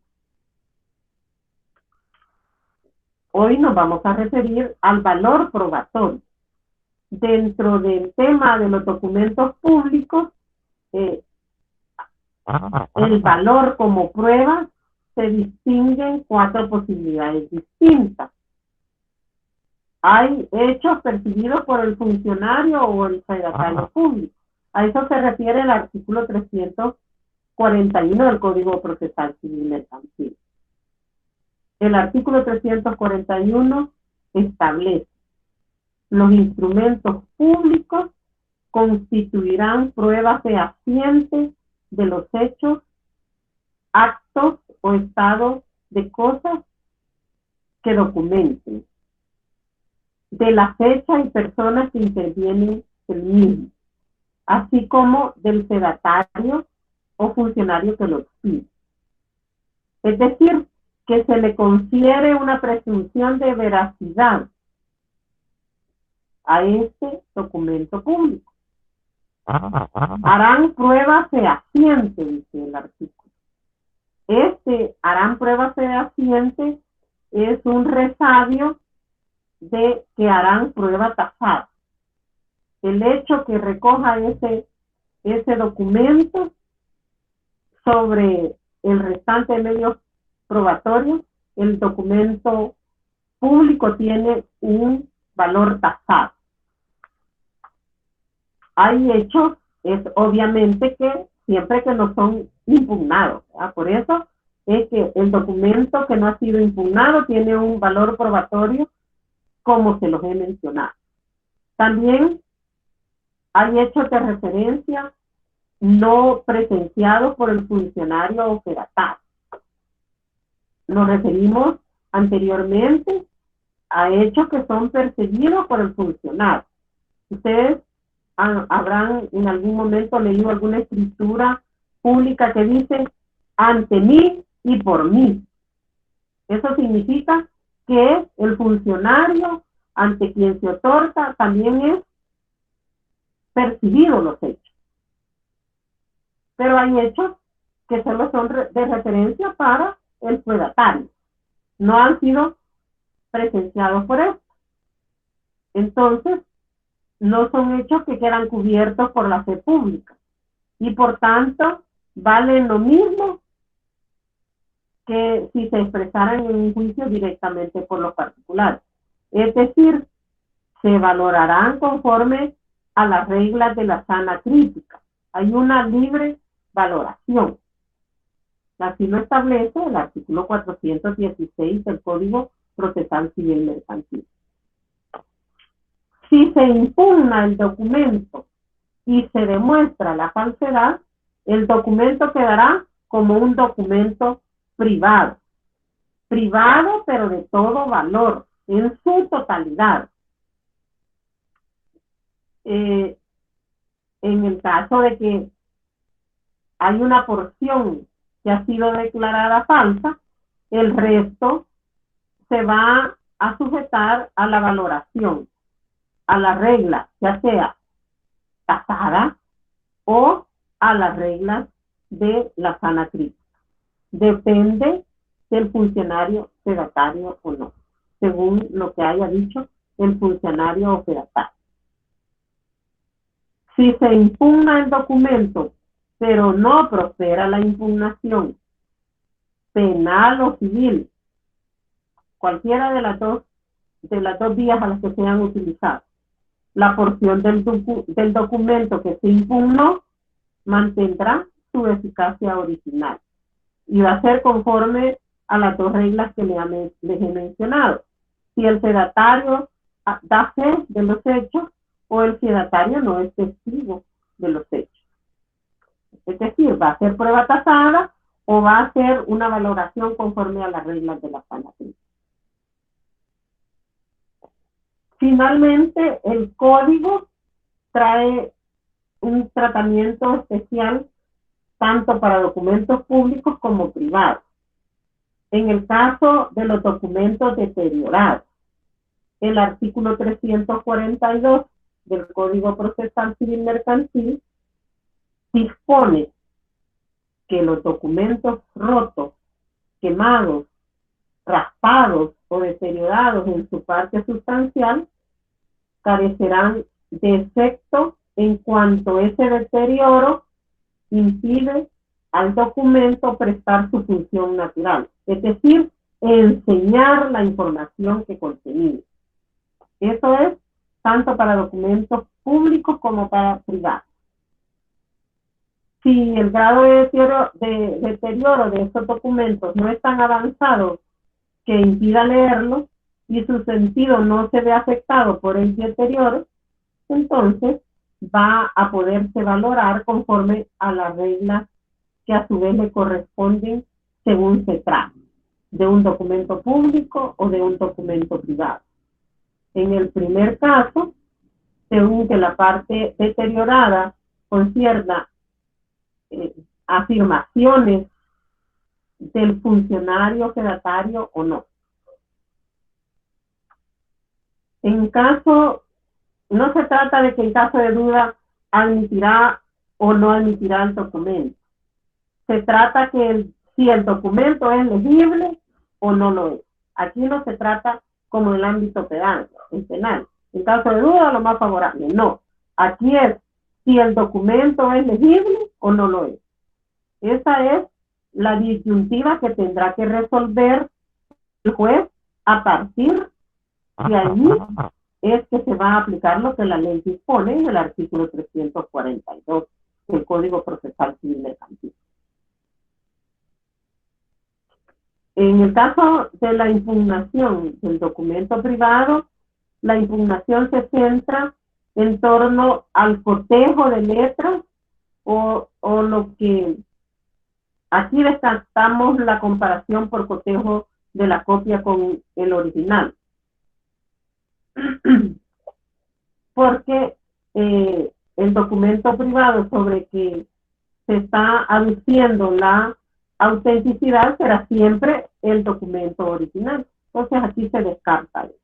Hoy nos vamos a referir al valor probatorio. Dentro del tema de los documentos públicos, el valor como prueba se distingue en 4 posibilidades distintas. Hay hechos percibidos por el funcionario o el fedatario público. A eso se refiere el artículo 341 del Código Procesal Civil Mercantil. El artículo 341 establece: los instrumentos públicos constituirán prueba fehaciente de los hechos, actos o estados de cosas que documenten, de la fecha y personas que intervienen el mismo, así como del fedatario o funcionario que lo expide. Es decir, que se le confiere una presunción de veracidad a este documento público. Harán prueba fehaciente, dice el artículo. Harán prueba fehaciente es un resabio de que harán prueba tasada. El hecho que recoja ese documento sobre el restante de medios probatorios, el documento público tiene un valor tasado. Hay hechos, es obviamente que siempre que no son impugnados, ¿verdad? Por eso es que el documento que no ha sido impugnado tiene un valor probatorio, como se los he mencionado. También hay hechos de referencia no presenciados por el funcionario o fedatario. Nos referimos anteriormente a hechos que son perseguidos por el funcionario. Ustedes habrán en algún momento leído alguna escritura pública que dice ante mí y por mí. Eso significa que el funcionario ante quien se otorga también es percibido los hechos. Pero hay hechos que solo son de referencia para el fedatario. No han sido presenciados por esto. Entonces, no son hechos que quedan cubiertos por la fe pública. Y por tanto, valen lo mismo que si se expresaran en un juicio directamente por los particulares. Es decir, se valorarán conforme a las reglas de la sana crítica. Hay una libre valoración. Así lo establece el artículo 416 del Código Procesal Civil Mercantil. Si se impugna el documento y se demuestra la falsedad, el documento quedará como un documento privado. Privado, pero de todo valor, en su totalidad. En el caso de que hay una porción que ha sido declarada falsa, el resto se va a sujetar a la valoración, a la regla, ya sea tasada o a las reglas de la sana crítica. Depende del funcionario fedatario o no, según lo que haya dicho el funcionario o fedatario. Si se impugna el documento, pero no prospera la impugnación, penal o civil, cualquiera de las dos vías a las que se han utilizado, la porción del documento que se impugnó mantendrá su eficacia original y va a ser conforme a las dos reglas que les he mencionado. Si el fedatario da fe de los hechos o el fedatario no es testigo de los hechos. Es decir, va a ser prueba tasada o va a ser una valoración conforme a las reglas de la sana crítica. Finalmente, el código trae un tratamiento especial tanto para documentos públicos como privados. En el caso de los documentos deteriorados, el artículo 342 del Código Procesal Civil Mercantil dispone que los documentos rotos, quemados, raspados o deteriorados en su parte sustancial carecerán de efecto en cuanto ese deterioro impide al documento prestar su función natural, es decir, enseñar la información que contenía. Eso es tanto para documentos públicos como para privados. Si el grado de deterioro de estos documentos no es tan avanzado que impida leerlo y su sentido no se ve afectado por el deterioro, entonces va a poderse valorar conforme a las reglas que a su vez le corresponden según se trate, de un documento público o de un documento privado. En el primer caso, según que la parte deteriorada concierna afirmaciones del funcionario fedatario o no. En caso no se trata de que en caso de duda admitirá o no admitirá el documento. Se trata que si el documento es legible o no lo es. Aquí no se trata como en el ámbito penal. En caso de duda, lo más favorable. No. Aquí es si el documento es legible o no lo es. Esa es la disyuntiva que tendrá que resolver el juez a partir de ahí es que se va a aplicar lo que la ley dispone en el artículo 342 del Código Procesal Civil Mercantil. En el caso de la impugnación del documento privado, la impugnación se centra en torno al cotejo de letras o lo que aquí descartamos la comparación por cotejo de la copia con el original. Porque el documento privado sobre que se está aduciendo la autenticidad será siempre el documento original. Entonces aquí se descarta eso.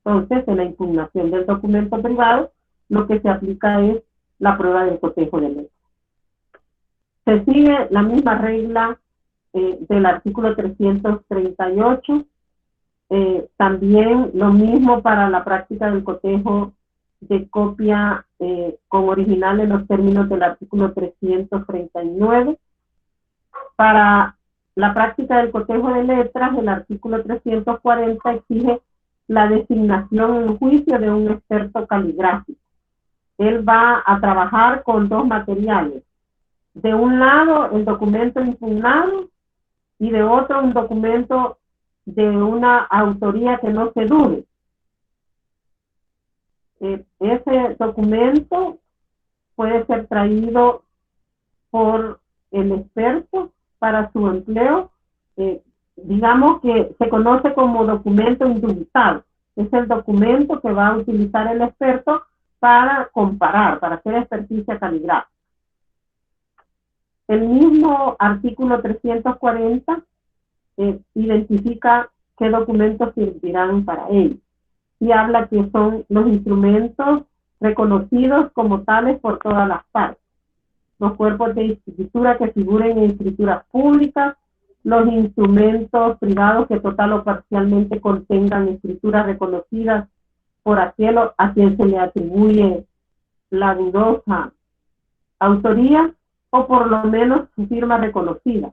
Entonces en la impugnación del documento privado lo que se aplica es la prueba del cotejo de letras. Se sigue la misma regla del artículo 338. También lo mismo para la práctica del cotejo de copia con original en los términos del artículo 339. Para la práctica del cotejo de letras, el artículo 340 exige la designación en juicio de un experto caligráfico. Él va a trabajar con dos materiales. De un lado, el documento impugnado y de otro, un documento de una autoría que no se dude. Ese documento puede ser traído por el experto para su empleo. Digamos que se conoce como documento indubitado. Es el documento que va a utilizar el experto para comparar, para hacer experticia caligráfica. El mismo artículo 340 identifica qué documentos servirán para ello y habla que son los instrumentos reconocidos como tales por todas las partes, los cuerpos de escritura que figuren en escrituras públicas, los instrumentos privados que total o parcialmente contengan escrituras reconocidas por aquel a quien se le atribuye la dudosa autoría o por lo menos su firma reconocida.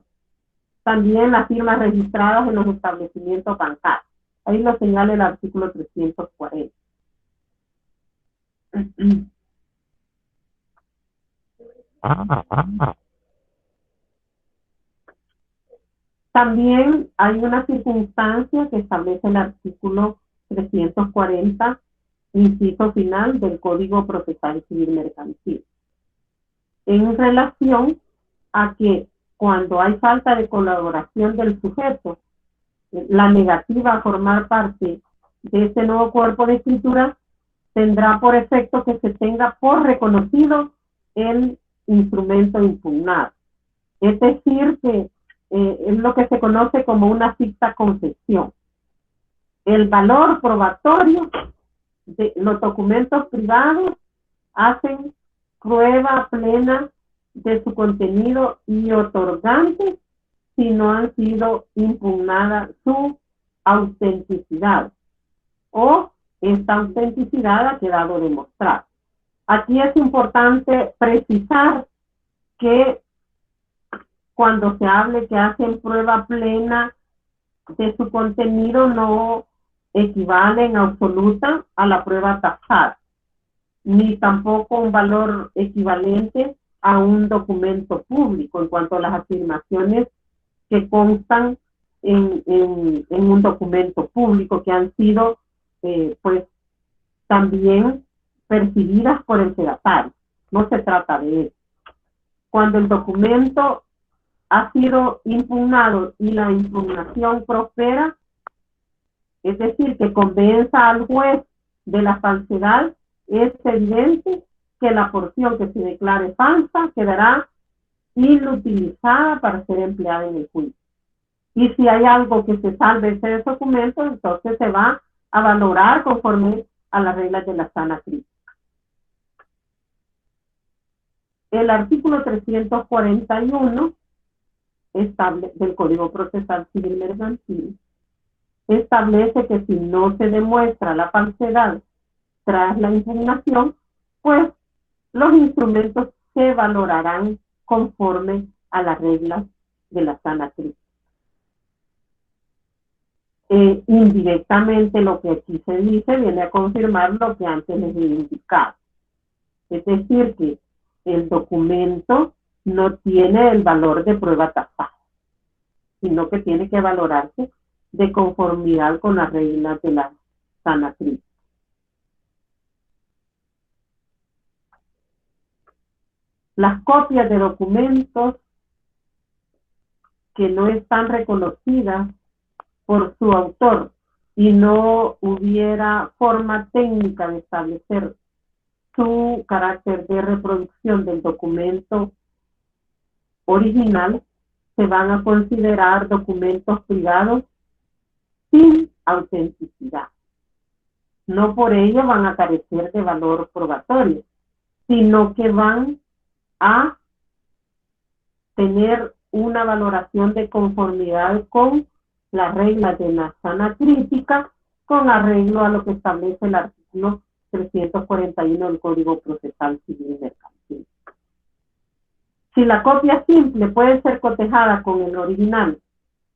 También las firmas registradas en los establecimientos bancarios. Ahí lo señala el artículo 340. También hay una circunstancia que establece el artículo 340, inciso final del Código Procesal Civil Mercantil, en relación a que cuando hay falta de colaboración del sujeto, la negativa a formar parte de este nuevo cuerpo de escritura tendrá por efecto que se tenga por reconocido el instrumento impugnado. Es decir, que es lo que se conoce como una ficta concesión. El valor probatorio de los documentos privados hacen prueba plena de su contenido y otorgantes si no han sido impugnada su autenticidad o esta autenticidad ha quedado demostrada. Aquí es importante precisar que cuando se hable que hacen prueba plena de su contenido no equivale en absoluta a la prueba tasada, ni tampoco un valor equivalente a un documento público en cuanto a las afirmaciones que constan en un documento público que han sido pues también percibidas por el fedatario. No se trata de eso. Cuando el documento ha sido impugnado y la impugnación prospera, es decir, que convenza al juez de la falsedad, es evidente que la porción que se declare falsa quedará inutilizada para ser empleada en el juicio. Y si hay algo que se salve de ese documento, entonces se va a valorar conforme a las reglas de la sana crítica. El artículo 341 del Código Procesal Civil Mercantil establece que si no se demuestra la falsedad tras la impugnación, pues los instrumentos se valorarán conforme a las reglas de la sana crítica. Indirectamente lo que aquí se dice viene a confirmar lo que antes les he indicado. Es decir, que el documento no tiene el valor de prueba tasada, sino que tiene que valorarse de conformidad con las reglas de la sana crítica. Las copias de documentos que no están reconocidas por su autor y no hubiera forma técnica de establecer su carácter de reproducción del documento original, se van a considerar documentos privados sin autenticidad. No por ello van a carecer de valor probatorio, sino que van a tener una valoración de conformidad con las reglas de la sana crítica, con arreglo a lo que establece el artículo 341 del Código Procesal Civil Mercantil. Si la copia simple puede ser cotejada con el original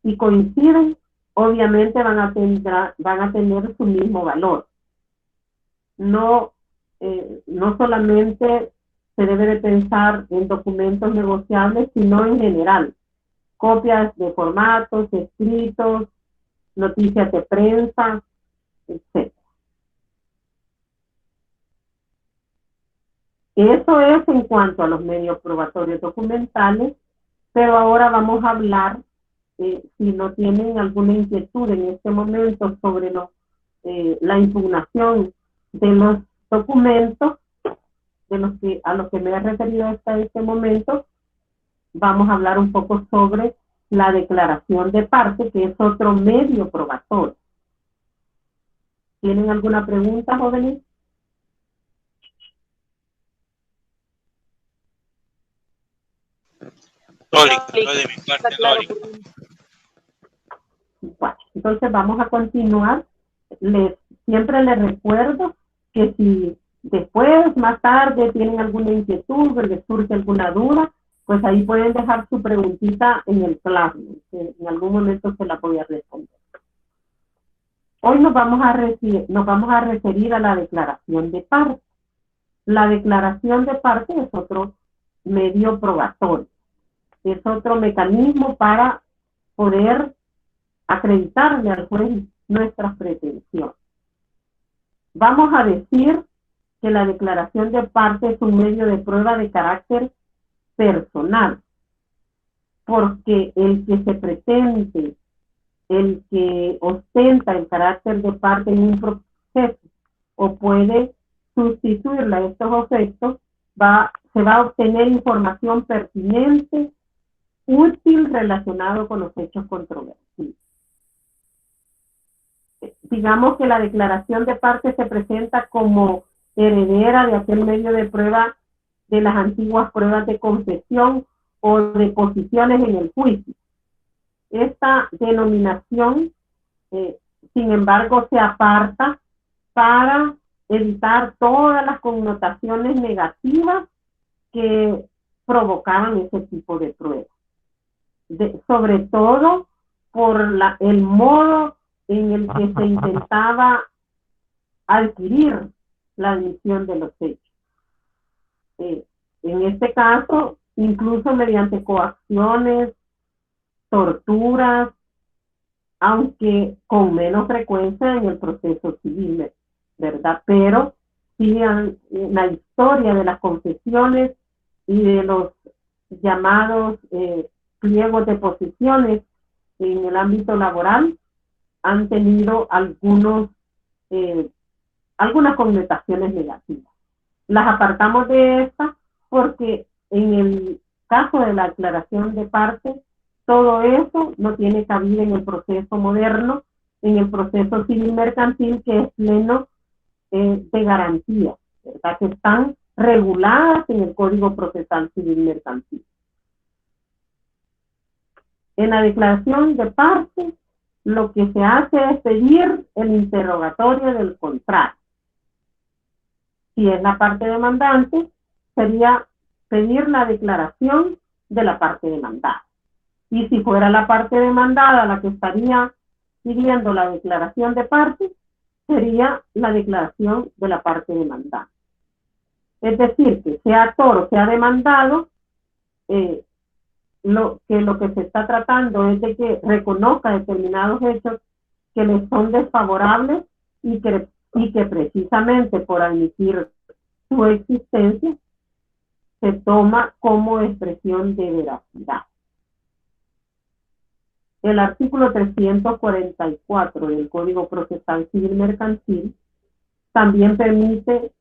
y coinciden, obviamente van a tener su mismo valor. No solamente se debe de pensar en documentos negociables, sino en general. Copias de formatos, escritos, noticias de prensa, etc. Eso es en cuanto a los medios probatorios documentales, pero ahora vamos a hablar, si no tienen alguna inquietud en este momento sobre la impugnación de los documentos a los que me he referido hasta este momento, vamos a hablar un poco sobre la declaración de parte, que es otro medio probatorio. ¿Tienen alguna pregunta, jóvenes? Lógico, de mi parte, lógico. Bueno, entonces vamos a continuar. Siempre les recuerdo que si después, más tarde, tienen alguna inquietud o les surge alguna duda, pues ahí pueden dejar su preguntita en el Classroom, que en algún momento se la voy a responder. Hoy nos vamos a referir a la declaración de parte. La declaración de parte es otro medio probatorio. Es otro mecanismo para poder acreditarle al juez nuestras pretensiones. Vamos a decir que la declaración de parte es un medio de prueba de carácter personal, porque el que se pretende, el que ostenta el carácter de parte en un proceso o puede sustituirla a estos efectos, se va a obtener información pertinente, útil, relacionado con los hechos controvertidos. Digamos que la declaración de parte se presenta como heredera de aquel medio de prueba de las antiguas pruebas de confesión o de posiciones en el juicio. Esta denominación, sin embargo, se aparta para evitar todas las connotaciones negativas que provocaban ese tipo de pruebas. Sobre todo por el modo en el que se intentaba adquirir la admisión de los hechos. En este caso, incluso mediante coacciones, torturas, aunque con menos frecuencia en el proceso civil, ¿verdad? Pero sí en la historia de las confesiones y de los llamados pliegos de posiciones en el ámbito laboral han tenido algunas connotaciones negativas. Las apartamos de esta porque en el caso de la aclaración de parte, todo eso no tiene cabida en el proceso moderno, en el proceso civil mercantil, que es pleno de garantía, ¿verdad? Que están reguladas en el Código Procesal Civil Mercantil. En la declaración de parte, lo que se hace es pedir el interrogatorio del contrario. Si es la parte demandante, sería pedir la declaración de la parte demandada. Y si fuera la parte demandada la que estaría pidiendo la declaración de parte, sería la declaración de la parte demandada. Es decir, que sea actor o sea demandado, lo que se está tratando es de que reconozca determinados hechos que le son desfavorables y que precisamente por admitir su existencia se toma como expresión de veracidad. El artículo 344 del Código Procesal Civil Mercantil también permite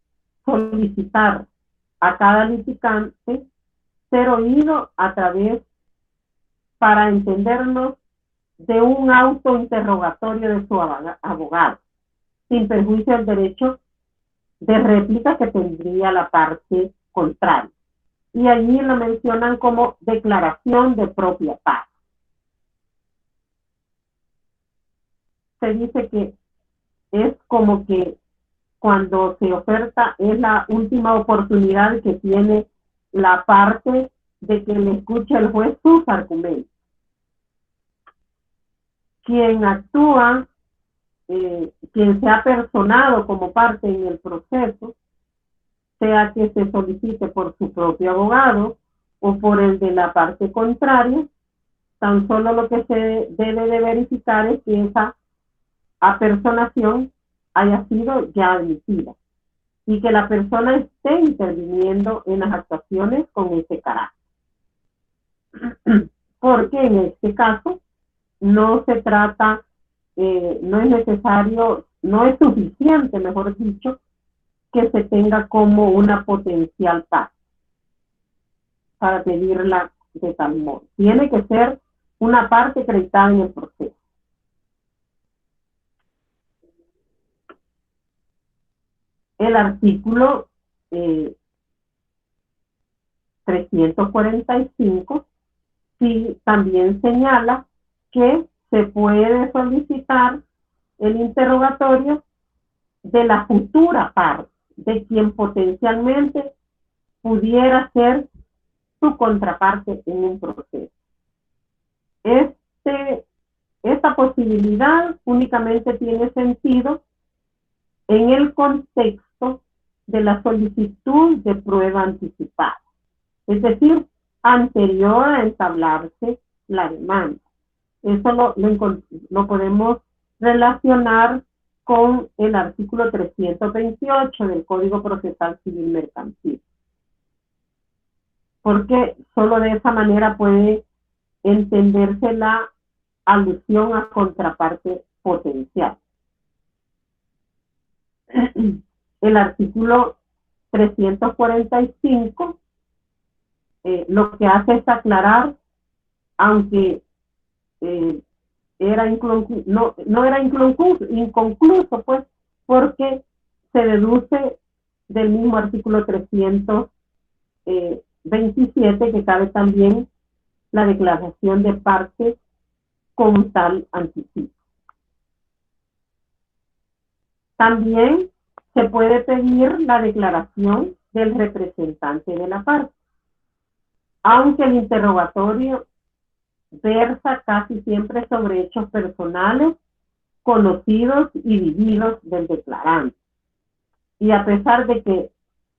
solicitar a cada litigante ser oído a través, para entendernos, de un autointerrogatorio de su abogado, sin perjuicio del derecho de réplica que tendría la parte contraria. Y allí lo mencionan como declaración de propia parte. Se dice que es como que cuando se oferta es la última oportunidad que tiene la parte de que le escuche el juez sus argumentos. Quien actúa, quien se ha personado como parte en el proceso, sea que se solicite por su propio abogado o por el de la parte contraria, tan solo lo que se debe de verificar es que esa apersonación haya sido ya admitida y que la persona esté interviniendo en las actuaciones con ese carácter. Porque en este caso no se trata, no es necesario, no es suficiente, mejor dicho, que se tenga como una potencial parte para pedirla de tal modo. Tiene que ser una parte acreditada en el proceso. El artículo 345 sí también señala que se puede solicitar el interrogatorio de la futura parte, de quien potencialmente pudiera ser su contraparte en un proceso. Esta posibilidad únicamente tiene sentido en el contexto de la solicitud de prueba anticipada, es decir, anterior a entablarse la demanda. Eso lo podemos relacionar con el artículo 328 del Código Procesal Civil Mercantil, porque solo de esa manera puede entenderse la alusión a contraparte potencial. El artículo 345 lo que hace es aclarar, aunque no era inconcluso, pues, porque se deduce del mismo artículo 327 que cabe también la declaración de parte con tal anticipo. También se puede pedir la declaración del representante de la parte, aunque el interrogatorio versa casi siempre sobre hechos personales, conocidos y vividos del declarante. Y a pesar de que,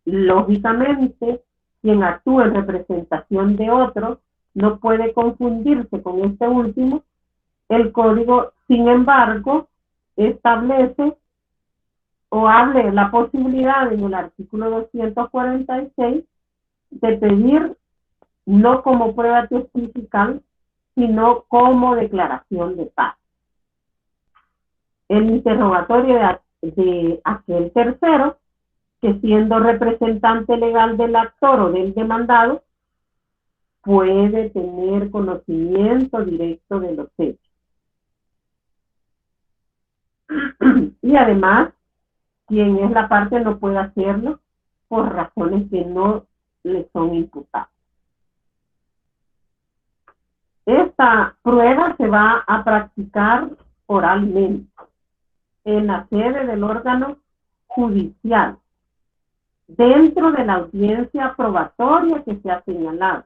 lógicamente, quien actúa en representación de otro no puede confundirse con este último, el código, sin embargo, establece o hable la posibilidad en el artículo 246 de pedir no como prueba testifical, sino como declaración de paz. El interrogatorio de aquel tercero, que siendo representante legal del actor o del demandado, puede tener conocimiento directo de los hechos. Y además, quien es la parte no puede hacerlo por razones que no le son imputadas. Esta prueba se va a practicar oralmente en la sede del órgano judicial, dentro de la audiencia probatoria que se ha señalado.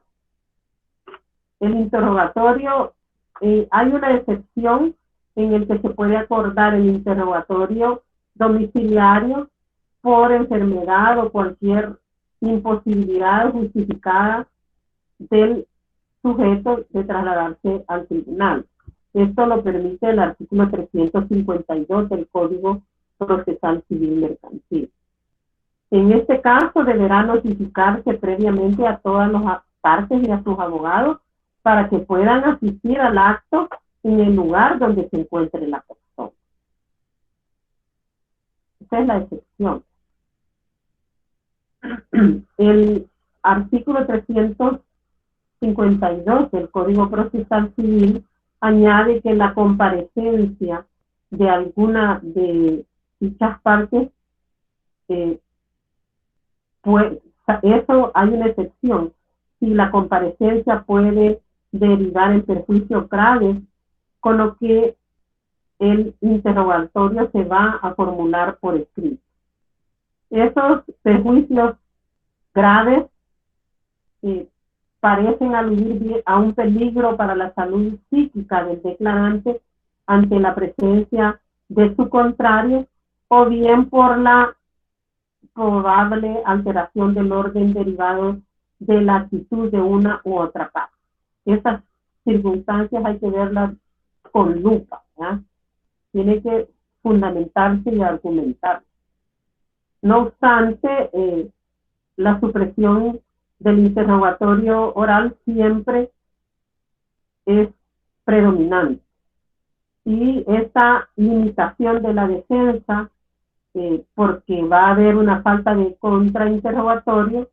El interrogatorio, hay una excepción en el que se puede acordar el interrogatorio domiciliario por enfermedad o cualquier imposibilidad justificada del sujeto de trasladarse al tribunal. Esto lo permite el artículo 352 del Código Procesal Civil Mercantil. En este caso deberá notificarse previamente a todas las partes y a sus abogados para que puedan asistir al acto en el lugar donde se encuentre la persona. Esa es la excepción. El artículo 352 del Código Procesal Civil añade que la comparecencia de alguna de dichas partes, pues, eso hay una excepción. Si la comparecencia puede derivar en perjuicios graves, con lo que el interrogatorio se va a formular por escrito. Esos perjuicios graves parecen aludir a un peligro para la salud psíquica del declarante ante la presencia de su contrario, o bien por la probable alteración del orden derivado de la actitud de una u otra parte. Estas circunstancias hay que verlas con lupa, ¿ya? Tiene que fundamentarse y argumentar. No obstante, la supresión del interrogatorio oral siempre es predominante. Y esta limitación de la defensa, porque va a haber una falta de contrainterrogatorio,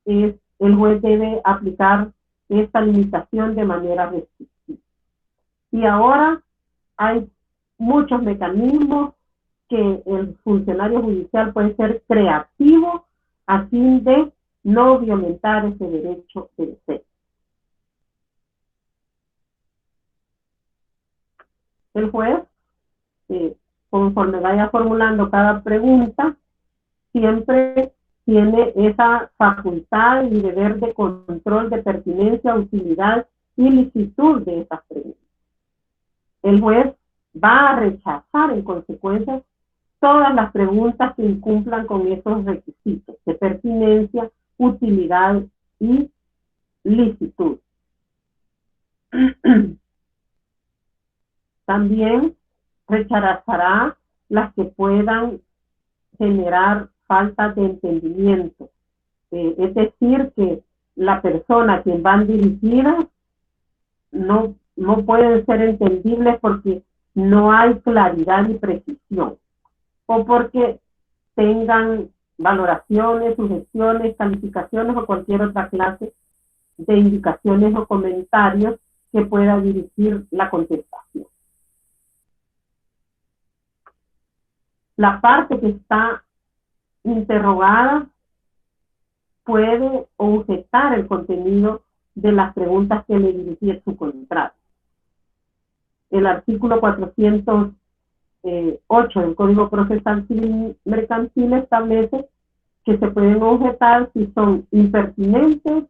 el juez debe aplicar esta limitación de manera restrictiva. Y ahora hay muchos mecanismos que el funcionario judicial puede ser creativo a fin de no violentar ese derecho de defensa. El juez, conforme vaya formulando cada pregunta, siempre tiene esa facultad y deber de control de pertinencia, utilidad y licitud de esas preguntas. El juez va a rechazar en consecuencia todas las preguntas que incumplan con esos requisitos de pertinencia, utilidad y licitud. También rechazará las que puedan generar falta de entendimiento. Es decir, que la persona a quien van dirigidas no pueden ser entendibles porque no hay claridad y precisión, o porque tengan valoraciones, sugestiones, calificaciones o cualquier otra clase de indicaciones o comentarios que pueda dirigir la contestación. La parte que está interrogada puede objetar el contenido de las preguntas que le dirigía su contrato. El artículo 408 del Código Procesal Civil Mercantil establece que se pueden objetar si son impertinentes,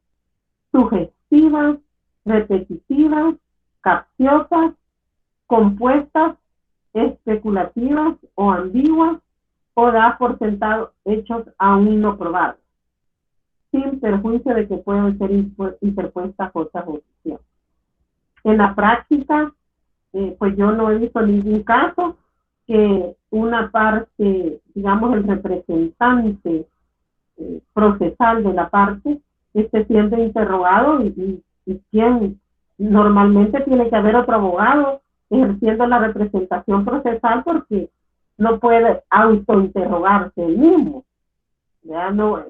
sugestivas, repetitivas, capciosas, compuestas, especulativas o ambiguas, o da por sentado hechos aún no probados, sin perjuicio de que puedan ser interpuestas otras objeciones. En la práctica, pues yo no he visto ningún caso que una parte, digamos el representante procesal de la parte, esté siendo interrogado y quien normalmente tiene que haber otro abogado ejerciendo la representación procesal, porque no puede autointerrogarse él mismo. Ya no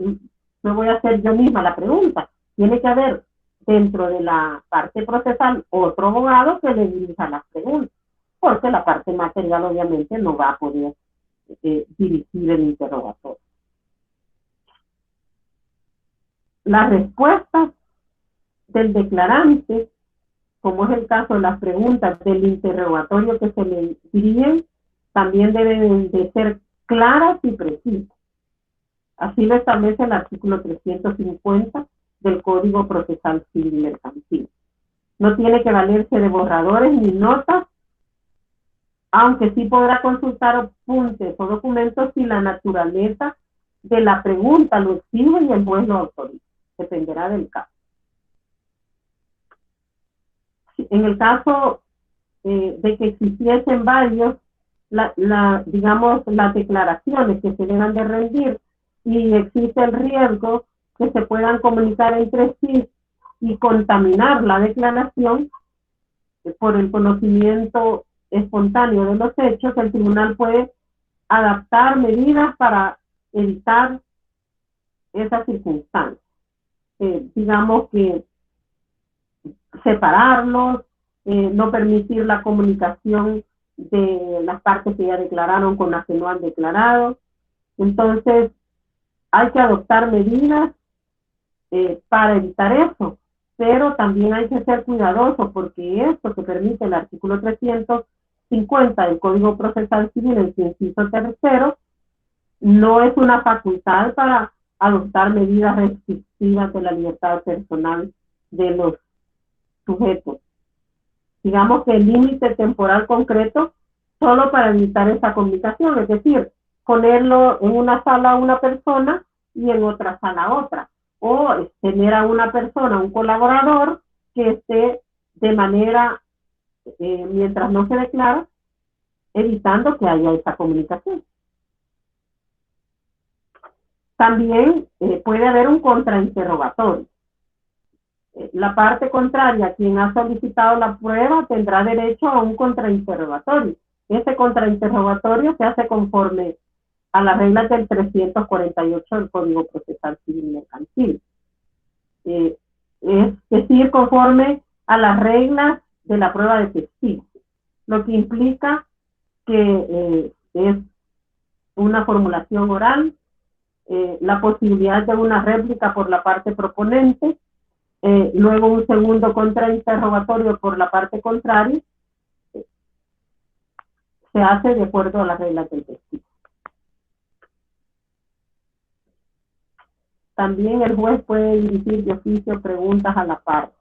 voy a hacer yo misma la pregunta. Tiene que haber dentro de la parte procesal otro abogado que le dirija las preguntas, porque la parte material obviamente no va a poder dirigir el interrogatorio. las respuestas del declarante, como es el caso de las preguntas del interrogatorio que se le dirigen, también deben de ser claras y precisas. Así lo establece el artículo 350 del Código Procesal Civil y Mercantil. No tiene que valerse de borradores ni notas, aunque sí podrá consultar apuntes o documentos si la naturaleza de la pregunta lo exige y el juez lo autoriza. Dependerá del caso. En el caso de que existiesen varios, digamos, las declaraciones que se deban de rendir y existe el riesgo que se puedan comunicar entre sí y contaminar la declaración por el conocimiento espontáneo de los hechos, el tribunal puede adaptar medidas para evitar esas circunstancias. Digamos que separarlos, no permitir la comunicación de las partes que ya declararon con las que no han declarado. Entonces, hay que adoptar medidas para evitar eso, pero también hay que ser cuidadosos porque esto que permite el artículo 350 del Código Procesal Civil en su inciso tercero no es una facultad para adoptar medidas restrictivas de la libertad personal de los sujetos. Digamos que el límite temporal concreto solo para evitar esa comunicación, es decir, ponerlo en una sala a una persona y en otra sala a otra, o tener a una persona, un colaborador que esté de manera, mientras no se declara, evitando que haya esa comunicación. También puede haber un contrainterrogatorio. La parte contraria, quien ha solicitado la prueba, tendrá derecho a un contrainterrogatorio. Ese contrainterrogatorio se hace conforme a las reglas del 348 del Código Procesal Civil y Mercantil. Es decir, conforme a las reglas de la prueba de testigo, lo que implica que es una formulación oral, la posibilidad de una réplica por la parte proponente, luego un segundo contrainterrogatorio por la parte contraria, se hace de acuerdo a las reglas del testigo. También el juez puede dirigir de oficio preguntas a la parte.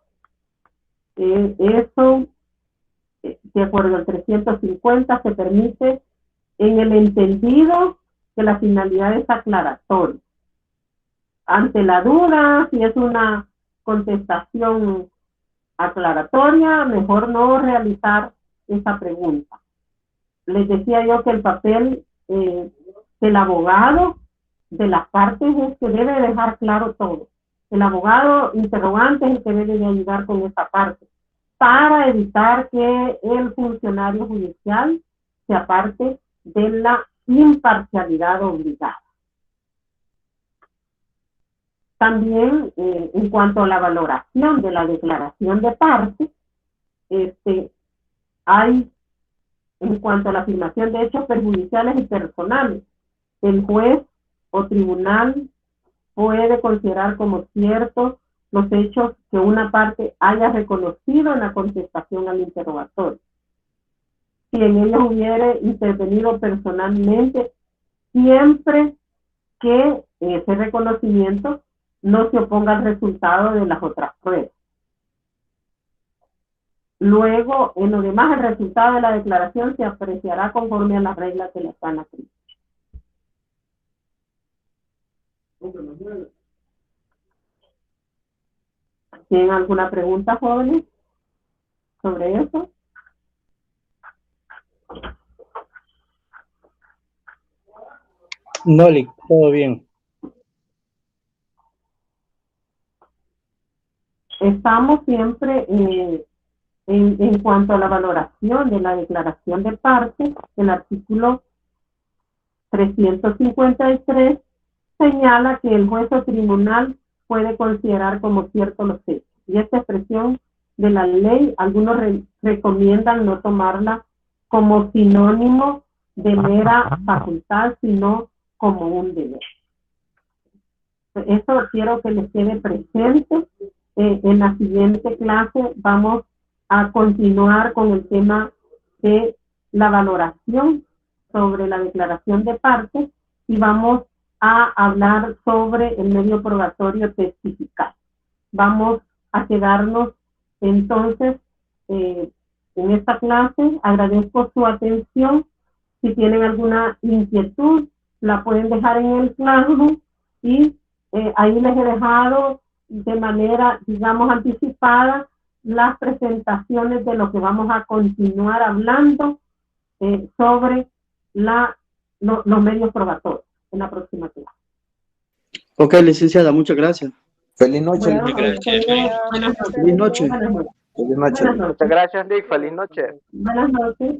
Eso, de acuerdo al 350, se permite en el entendido que la finalidad es aclaratoria. Ante la duda, si es una contestación aclaratoria, mejor no realizar esa pregunta. Les decía yo que el papel del abogado de las partes es que debe dejar claro todo. El abogado interrogante es el que debe de ayudar con esa parte para evitar que el funcionario judicial se aparte de la imparcialidad obligada. También, en cuanto a la valoración de la declaración de parte, hay, en cuanto a la afirmación de hechos perjudiciales y personales, el juez o tribunal puede considerar como ciertos los hechos que una parte haya reconocido en la contestación al interrogatorio. Si en ellos hubiere intervenido personalmente, siempre que ese reconocimiento no se oponga al resultado de las otras pruebas. Luego, en lo demás, el resultado de la declaración se apreciará conforme a las reglas de la sana crítica. ¿Tienen alguna pregunta, jóvenes, sobre eso? No, todo bien. Estamos siempre en cuanto a la valoración de la declaración de parte, el artículo 353 señala que el juez o tribunal puede considerar como cierto los hechos. Y esta expresión de la ley, algunos recomiendan no tomarla como sinónimo de mera facultad, sino como un deber. eso quiero que les quede presente. En la siguiente clase vamos a continuar con el tema de la valoración sobre la declaración de parte y vamos a hablar sobre el medio probatorio testificar. Vamos a quedarnos entonces en esta clase. Agradezco su atención. Si tienen alguna inquietud, la pueden dejar en el Classroom y ahí les he dejado de manera, digamos, anticipada las presentaciones de lo que vamos a continuar hablando sobre los medios probatorios en la próxima clase. Ok, licenciada, muchas gracias. Feliz noche. Bueno, Feliz noche. Feliz noche. Buenas noches. Muchas gracias, Nick. Feliz noche. Buenas noches.